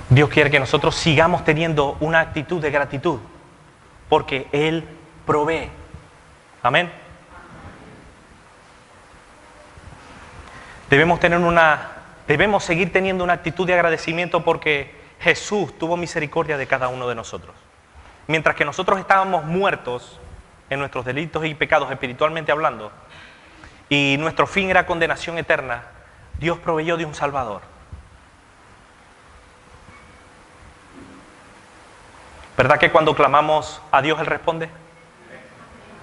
Dios quiere que nosotros sigamos teniendo una actitud de gratitud, porque Él provee. Amén. Debemos seguir teniendo una actitud de agradecimiento porque Jesús tuvo misericordia de cada uno de nosotros. Mientras que nosotros estábamos muertos en nuestros delitos y pecados espiritualmente hablando, y nuestro fin era condenación eterna, Dios proveyó de un Salvador. ¿Verdad que cuando clamamos a Dios Él responde?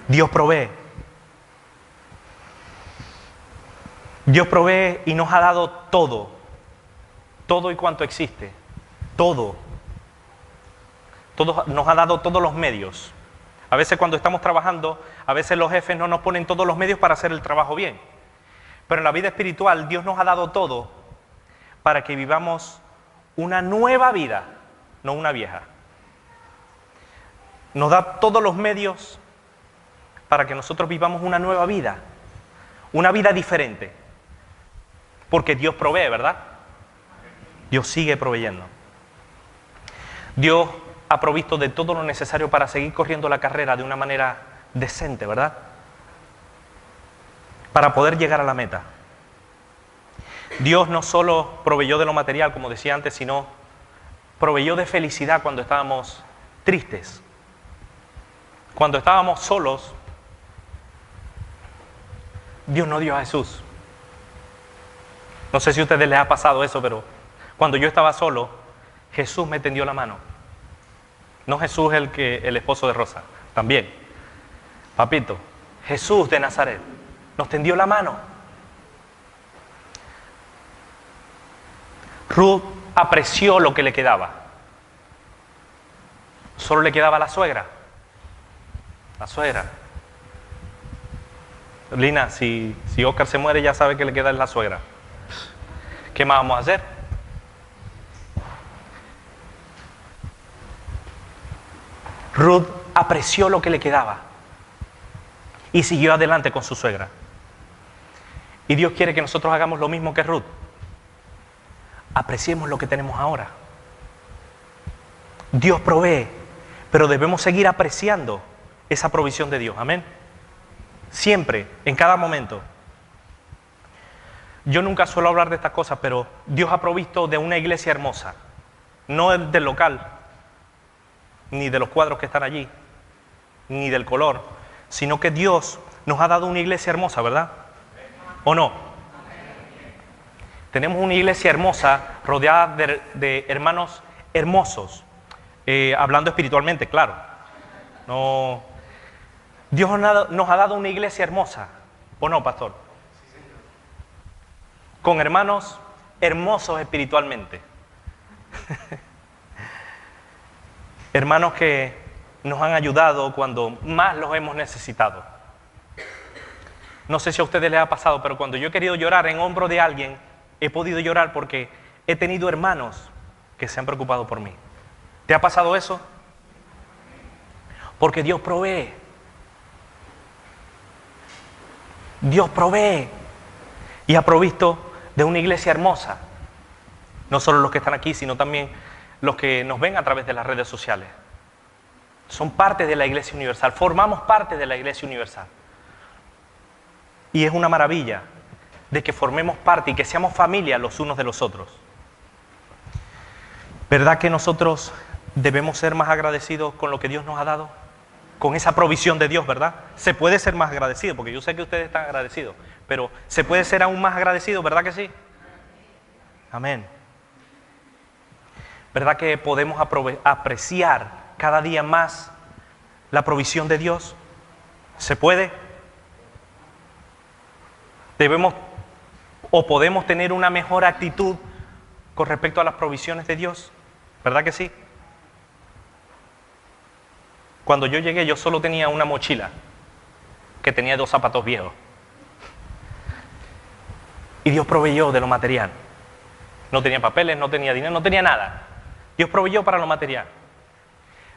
Dios provee. Dios provee y nos ha dado todo. Todo y cuanto existe. Todo. Nos ha dado todos los medios. A veces cuando estamos trabajando, a veces los jefes no nos ponen todos los medios para hacer el trabajo bien. Pero en la vida espiritual Dios nos ha dado todo para que vivamos una nueva vida, no una vieja. Nos da todos los medios para que nosotros vivamos una nueva vida diferente. Porque Dios provee, ¿verdad? Dios sigue proveyendo. Dios ha provisto de todo lo necesario para seguir corriendo la carrera de una manera decente, ¿verdad? Para poder llegar a la meta. Dios no solo proveyó de lo material, como decía antes, sino proveyó de felicidad cuando estábamos tristes. Cuando estábamos solos, Dios nos dio a Jesús. No sé si a ustedes les ha pasado eso, pero cuando yo estaba solo, Jesús me tendió la mano. No Jesús el esposo de Rosa, también. Papito, Jesús de Nazaret nos tendió la mano. Ruth apreció lo que le quedaba. Solo le quedaba la suegra. La suegra. Lina, si Oscar se muere ya sabe que le queda la suegra. ¿Qué más vamos a hacer? Ruth apreció lo que le quedaba y siguió adelante con su suegra. Y Dios quiere que nosotros hagamos lo mismo que Ruth. Apreciemos lo que tenemos ahora. Dios provee, pero debemos seguir apreciando esa provisión de Dios. Amén. Siempre, en cada momento. Yo nunca suelo hablar de estas cosas, pero Dios ha provisto de una iglesia hermosa. No del local, ni de los cuadros que están allí, ni del color, sino que Dios nos ha dado una iglesia hermosa, ¿verdad? ¿O no? Tenemos una iglesia hermosa, rodeada de hermanos hermosos, hablando espiritualmente, claro. No, Dios nos ha dado una iglesia hermosa, ¿o no, pastor? Con hermanos hermosos espiritualmente. Hermanos que nos han ayudado cuando más los hemos necesitado. No sé si a ustedes les ha pasado, pero cuando yo he querido llorar en hombro de alguien, he podido llorar porque he tenido hermanos que se han preocupado por mí. ¿Te ha pasado eso? Porque Dios provee. Dios provee. Y ha provisto de una iglesia hermosa. No solo los que están aquí, sino también los que nos ven a través de las redes sociales. Son parte de la Iglesia Universal, formamos parte de la Iglesia Universal. Y es una maravilla de que formemos parte y que seamos familia los unos de los otros. ¿Verdad que nosotros debemos ser más agradecidos con lo que Dios nos ha dado? Con esa provisión de Dios, ¿verdad? Se puede ser más agradecido, porque yo sé que ustedes están agradecidos, pero se puede ser aún más agradecido, ¿verdad que sí? Amén. ¿Verdad que podemos apreciar cada día más la provisión de Dios? ¿Se puede? Debemos o podemos tener una mejor actitud con respecto a las provisiones de Dios, ¿verdad que sí? Cuando yo llegué, yo solo tenía una mochila que tenía 2 zapatos viejos. Y Dios proveyó de lo material. No tenía papeles, no tenía dinero, no tenía nada. Dios proveyó para lo material.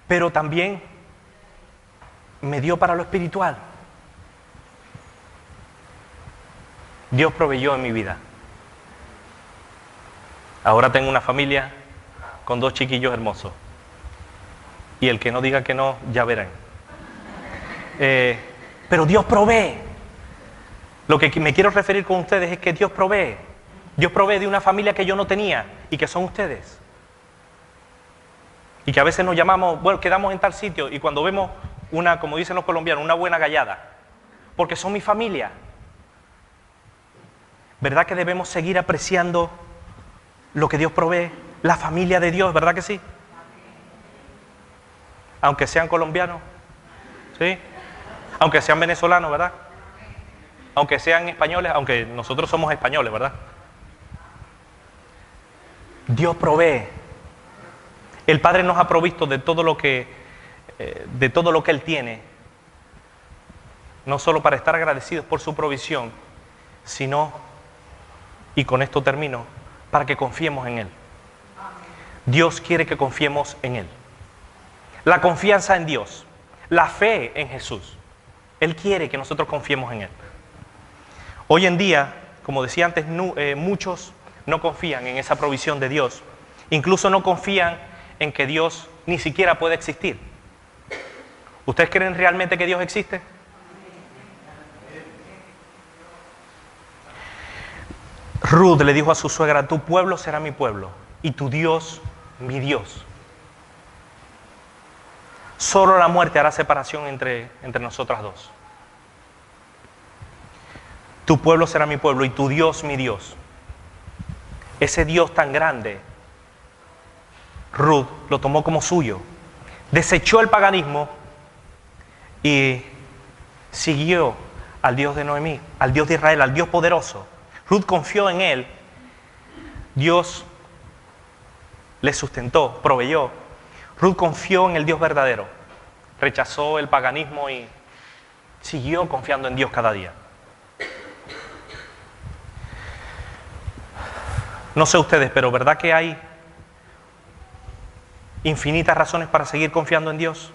Pero también me dio para lo espiritual. Dios proveyó en mi vida. Ahora tengo una familia con 2 chiquillos hermosos. Y el que no diga que no, ya verán. Pero Dios provee. Lo que me quiero referir con ustedes es que Dios provee. Dios provee de una familia que yo no tenía y que son ustedes. Y que a veces nos llamamos, bueno, quedamos en tal sitio y cuando vemos una, como dicen los colombianos, una buena gallada. Porque son mi familia. ¿Verdad que debemos seguir apreciando lo que Dios provee? La familia de Dios, ¿verdad que sí? Aunque sean colombianos, ¿sí? Aunque sean venezolanos, ¿verdad? Aunque sean españoles, aunque nosotros somos españoles, ¿verdad? Dios provee. El Padre nos ha provisto de todo lo que Él tiene, no solo para estar agradecidos por su provisión, sino, y con esto termino, para que confiemos en Él. Dios quiere que confiemos en Él. La confianza en Dios, la fe en Jesús. Él quiere que nosotros confiemos en Él. Hoy en día, como decía antes, muchos no confían en esa provisión de Dios. Incluso no confían en que Dios ni siquiera puede existir. ¿Ustedes creen realmente que Dios existe? Ruth le dijo a su suegra: tu pueblo será mi pueblo y tu Dios mi Dios. Solo la muerte hará separación entre nosotras dos. Tu pueblo será mi pueblo y tu Dios mi Dios. Ese Dios tan grande, Ruth lo tomó como suyo. Desechó el paganismo y siguió al Dios de Noemí, al Dios de Israel, al Dios poderoso. Ruth confió en Él. Dios le sustentó, proveyó. Ruth confió en el Dios verdadero. Rechazó el paganismo y siguió confiando en Dios cada día. No sé ustedes, pero ¿verdad que hay infinitas razones para seguir confiando en Dios?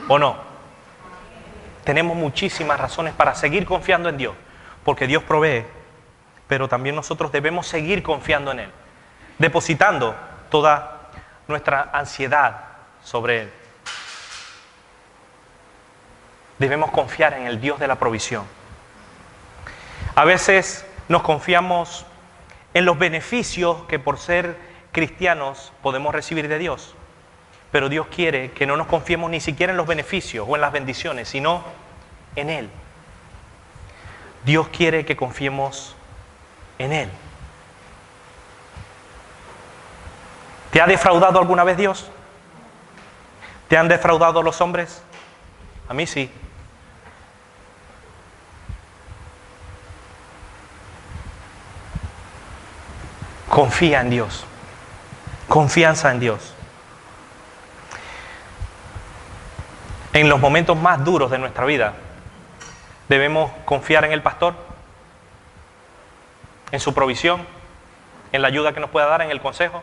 ¿O no? Tenemos muchísimas razones para seguir confiando en Dios, porque Dios provee, pero también nosotros debemos seguir confiando en Él, depositando toda nuestra ansiedad sobre Él. Debemos confiar en el Dios de la provisión. A veces nos confiamos en los beneficios que por ser cristianos podemos recibir de Dios. Pero Dios quiere que no nos confiemos ni siquiera en los beneficios o en las bendiciones, sino en Él. Dios quiere que confiemos en Él. ¿Te ha defraudado alguna vez Dios? ¿Te han defraudado los hombres? A mí sí. Confía en Dios. Confianza en Dios. En los momentos más duros de nuestra vida, debemos confiar en el pastor, en su provisión, en la ayuda que nos pueda dar, en el consejo.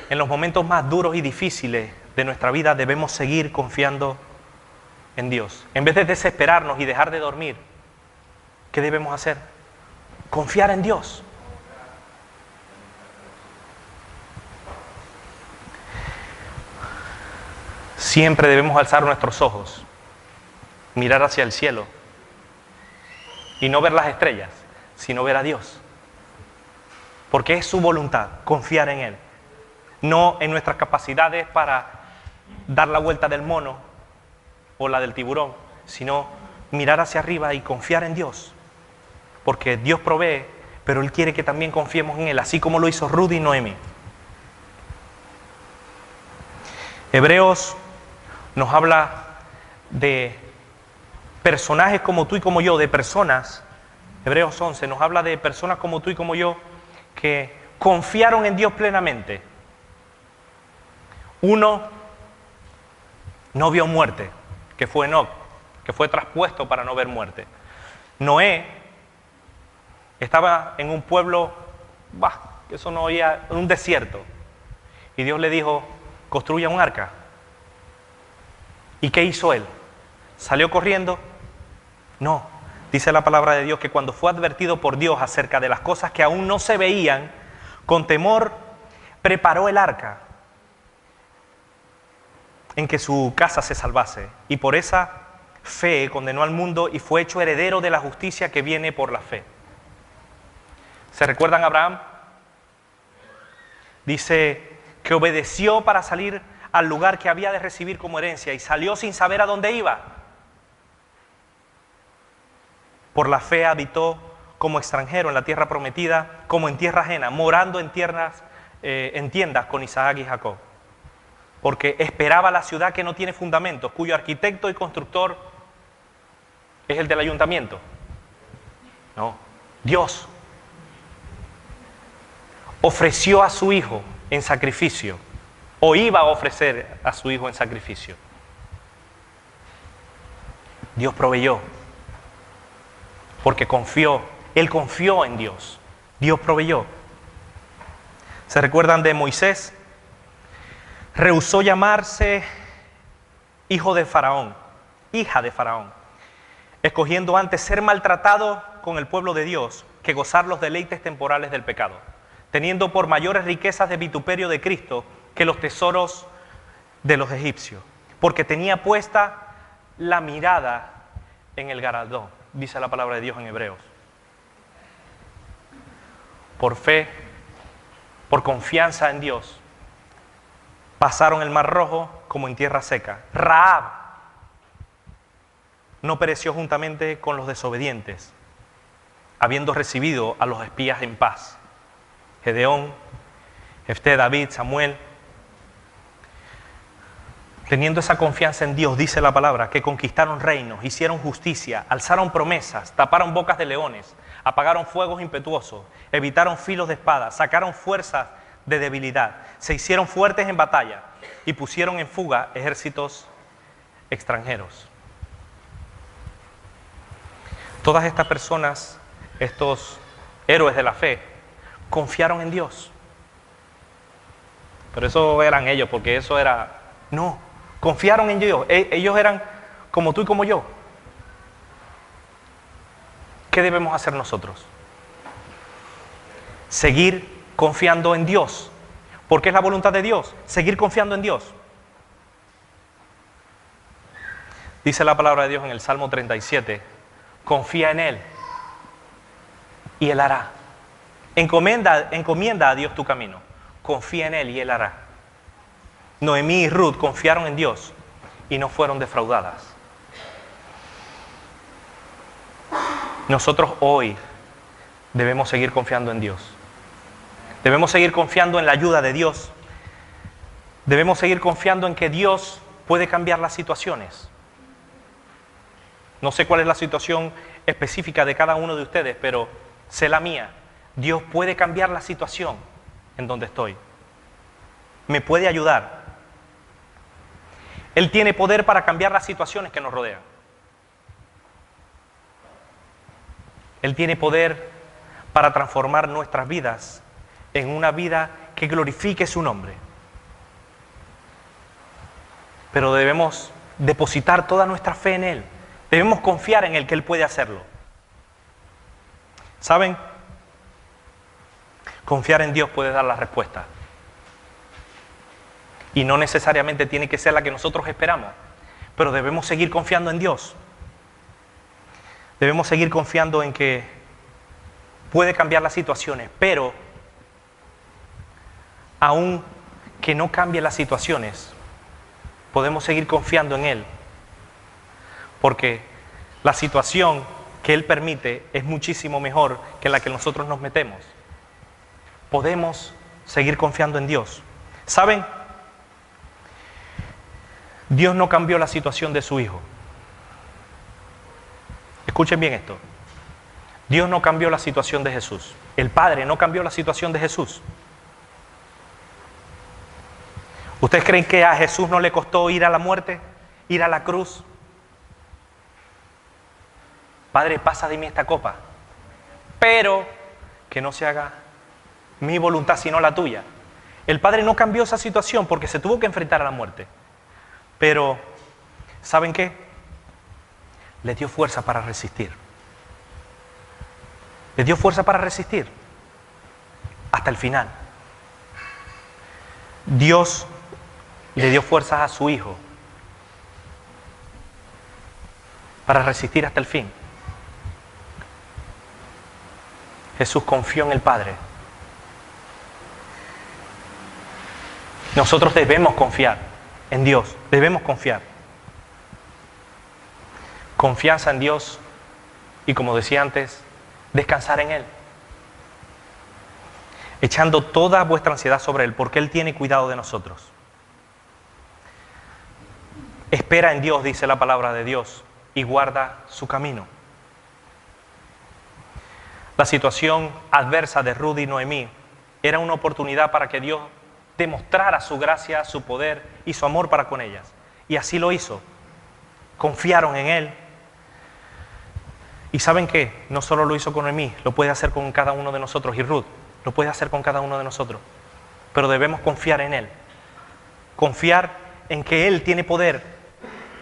En los momentos más duros y difíciles de nuestra vida debemos seguir confiando en Dios. En vez de desesperarnos y dejar de dormir, ¿qué debemos hacer? Confiar en Dios. Siempre debemos alzar nuestros ojos, mirar hacia el cielo y no ver las estrellas, sino ver a Dios. Porque es su voluntad, confiar en Él. No en nuestras capacidades para dar la vuelta del mono o la del tiburón, sino mirar hacia arriba y confiar en Dios. Porque Dios provee, pero Él quiere que también confiemos en Él, así como lo hizo Ruth y Noemi. Hebreos nos habla de personajes como tú y como yo, de personas. Hebreos 11 nos habla de personas como tú y como yo que confiaron en Dios plenamente. Uno no vio muerte, que fue Enoc, que fue traspuesto para no ver muerte. Noé estaba en un pueblo, que eso no oía, en un desierto. Y Dios le dijo, construya un arca. ¿Y qué hizo él? ¿Salió corriendo? No. Dice la palabra de Dios que cuando fue advertido por Dios acerca de las cosas que aún no se veían, con temor preparó el arca en que su casa se salvase. Y por esa fe condenó al mundo y fue hecho heredero de la justicia que viene por la fe. ¿Se recuerdan a Abraham? Dice que obedeció para salir al lugar que había de recibir como herencia y salió sin saber a dónde iba. Por la fe habitó como extranjero en la tierra prometida, como en tierra ajena, morando en tiendas con Isaac y Jacob. Porque esperaba la ciudad que no tiene fundamentos, cuyo arquitecto y constructor es el del ayuntamiento. No, Dios ofreció a su hijo en sacrificio, o iba a ofrecer a su hijo en sacrificio. Dios proveyó, porque él confió en Dios. Dios proveyó. ¿Se recuerdan de Moisés? Rehusó llamarse hijo de Faraón, hija de Faraón, escogiendo antes ser maltratado con el pueblo de Dios que gozar los deleites temporales del pecado, teniendo por mayores riquezas de vituperio de Cristo que los tesoros de los egipcios, porque tenía puesta la mirada en el galardón, dice la palabra de Dios en Hebreos. Por fe, por confianza en Dios, pasaron el Mar Rojo como en tierra seca. Rahab no pereció juntamente con los desobedientes, habiendo recibido a los espías en paz. Gedeón, Jefté, David, Samuel, teniendo esa confianza en Dios, dice la palabra, que conquistaron reinos, hicieron justicia, alzaron promesas, taparon bocas de leones, apagaron fuegos impetuosos, evitaron filos de espada, sacaron fuerzas de debilidad, se hicieron fuertes en batalla y pusieron en fuga ejércitos extranjeros. Todas estas personas, estos héroes de la fe, confiaron en Dios. Pero eso eran ellos, porque eso era... No, confiaron en Dios. Ellos eran como tú y como yo. ¿Qué debemos hacer nosotros? Seguir confiando en Dios, porque es la voluntad de Dios, seguir confiando en Dios. Dice la palabra de Dios en el Salmo 37, confía en Él y Él hará. Encomienda a Dios tu camino, confía en Él y Él hará. Noemí y Ruth confiaron en Dios y no fueron defraudadas. Nosotros hoy debemos seguir confiando en Dios. Debemos seguir confiando en la ayuda de Dios. Debemos seguir confiando en que Dios puede cambiar las situaciones. No sé cuál es la situación específica de cada uno de ustedes, pero sé la mía. Dios puede cambiar la situación en donde estoy. Me puede ayudar. Él tiene poder para cambiar las situaciones que nos rodean. Él tiene poder para transformar nuestras vidas en una vida que glorifique su nombre. Pero debemos depositar toda nuestra fe en Él. Debemos confiar en Él, que Él puede hacerlo. ¿Saben? Confiar en Dios puede dar la respuesta. y no necesariamente tiene que ser la que nosotros esperamos, pero debemos seguir confiando en Dios. Debemos seguir confiando en que puede cambiar las situaciones, pero aun que no cambie las situaciones, podemos seguir confiando en Él, porque la situación que Él permite es muchísimo mejor que la que nosotros nos metemos. Podemos seguir confiando en Dios. ¿Saben? Dios no cambió la situación de su Hijo. Escuchen bien esto. Dios no cambió la situación de Jesús. El Padre no cambió la situación de Jesús. ¿Ustedes creen que a Jesús no le costó ir a la muerte? ¿Ir a la cruz? Padre, pasa de mí esta copa, pero que no se haga mi voluntad sino la tuya. El Padre no cambió esa situación porque se tuvo que enfrentar a la muerte. Pero, ¿saben qué? Le dio fuerza para resistir. Le dio fuerza para resistir hasta el final. Dios le dio fuerzas a su Hijo para resistir hasta el fin. Jesús confió en el Padre. Nosotros debemos confiar en Dios, debemos confiar. Confianza en Dios y, como decía antes, descansar en Él. Echando toda vuestra ansiedad sobre Él, porque Él tiene cuidado de nosotros. Espera en Dios, dice la palabra de Dios, y guarda su camino. La situación adversa de Ruth y Noemí era una oportunidad para que Dios demostrara su gracia, su poder y su amor para con ellas. Y así lo hizo. Confiaron en Él. Y ¿saben qué? No solo lo hizo con Noemí, lo puede hacer con cada uno de nosotros. Y Ruth lo puede hacer con cada uno de nosotros. Pero debemos confiar en Él. Confiar en que Él tiene poder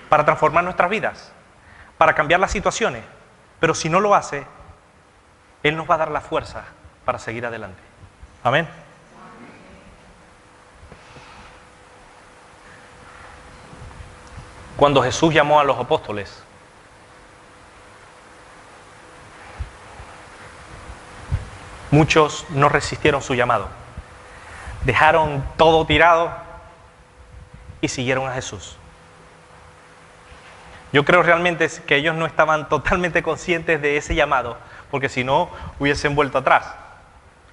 para transformar nuestras vidas, para cambiar las situaciones. Pero si no lo hace, Él nos va a dar la fuerza para seguir adelante. Amén. Cuando Jesús llamó a los apóstoles, muchos no resistieron su llamado. Dejaron todo tirado y siguieron a Jesús. Yo creo realmente que ellos no estaban totalmente conscientes de ese llamado, porque si no, hubiesen vuelto atrás,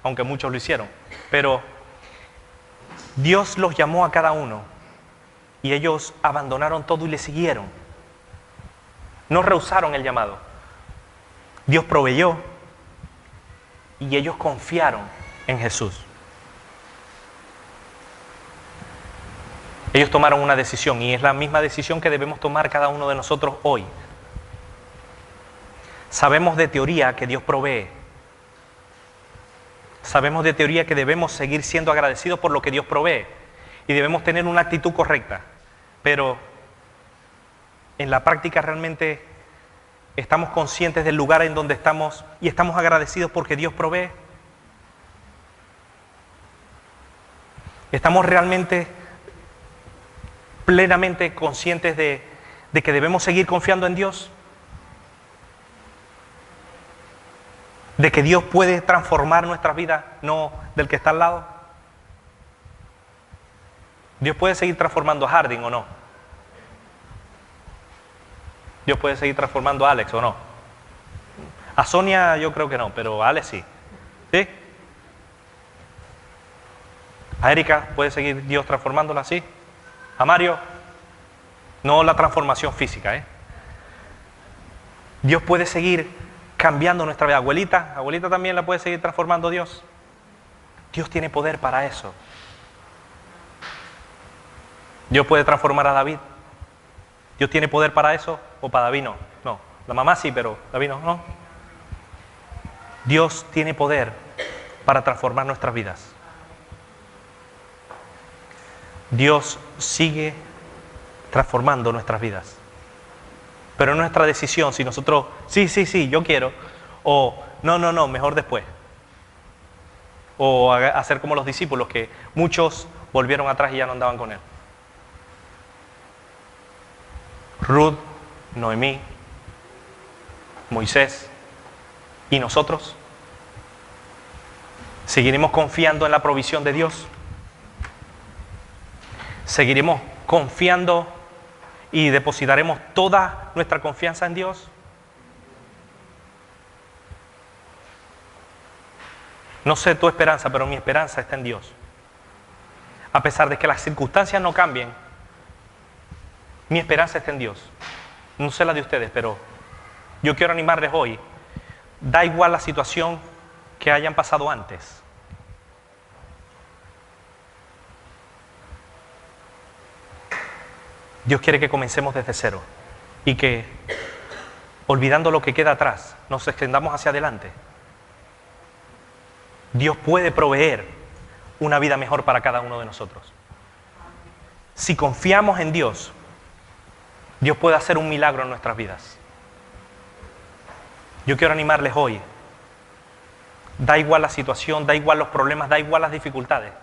aunque muchos lo hicieron. Pero Dios los llamó a cada uno y ellos abandonaron todo y le siguieron. No rehusaron el llamado. Dios proveyó y ellos confiaron en Jesús. Ellos tomaron una decisión y es la misma decisión que debemos tomar cada uno de nosotros hoy. Sabemos de teoría que Dios provee. Sabemos de teoría que debemos seguir siendo agradecidos por lo que Dios provee y debemos tener una actitud correcta. Pero en la práctica realmente estamos conscientes del lugar en donde estamos y estamos agradecidos porque Dios provee. Estamos realmente plenamente conscientes de que debemos seguir confiando en Dios, de que Dios puede transformar nuestra vida, no del que está al lado. Dios puede seguir transformando a Harding o no. Dios puede seguir transformando a Alex o no. A Sonia yo creo que no, pero a Alex sí. ¿Sí? A Erika puede seguir Dios transformándola así. A Mario, no la transformación física, Dios puede seguir cambiando nuestra vida. Abuelita también la puede seguir transformando Dios. Dios tiene poder para eso. Dios puede transformar a David. ¿Dios tiene poder para eso? ¿O para David no? No, la mamá sí, pero David no. Dios tiene poder para transformar nuestras vidas. Dios sigue transformando nuestras vidas. Pero es nuestra decisión si nosotros, sí, yo quiero, o no, mejor después. O hacer como los discípulos, que muchos volvieron atrás y ya no andaban con Él. Ruth, Noemí, Moisés y nosotros. ¿Seguiremos confiando en la provisión de Dios? ¿Seguiremos confiando y depositaremos toda nuestra confianza en Dios? No sé tu esperanza, pero mi esperanza está en Dios. A pesar de que las circunstancias no cambien, mi esperanza está en Dios. No sé la de ustedes, pero yo quiero animarles hoy. Da igual la situación que hayan pasado antes. Dios quiere que comencemos desde cero y que, olvidando lo que queda atrás, nos extendamos hacia adelante. Dios puede proveer una vida mejor para cada uno de nosotros. Si confiamos en Dios, Dios puede hacer un milagro en nuestras vidas. Yo quiero animarles hoy. Da igual la situación, da igual los problemas, da igual las dificultades.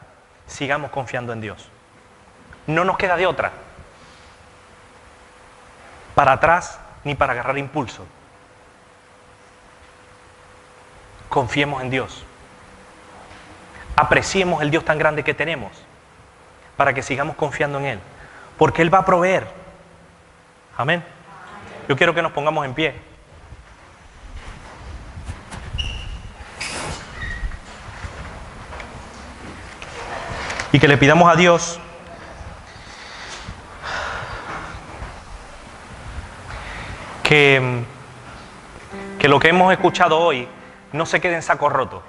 Sigamos confiando en Dios. No nos queda de otra. Para atrás ni para agarrar impulso. Confiemos en Dios. Apreciemos el Dios tan grande que tenemos para que sigamos confiando en Él. Porque Él va a proveer. Amén. Yo quiero que nos pongamos en pie. Y que le pidamos a Dios que lo que hemos escuchado hoy no se quede en saco roto.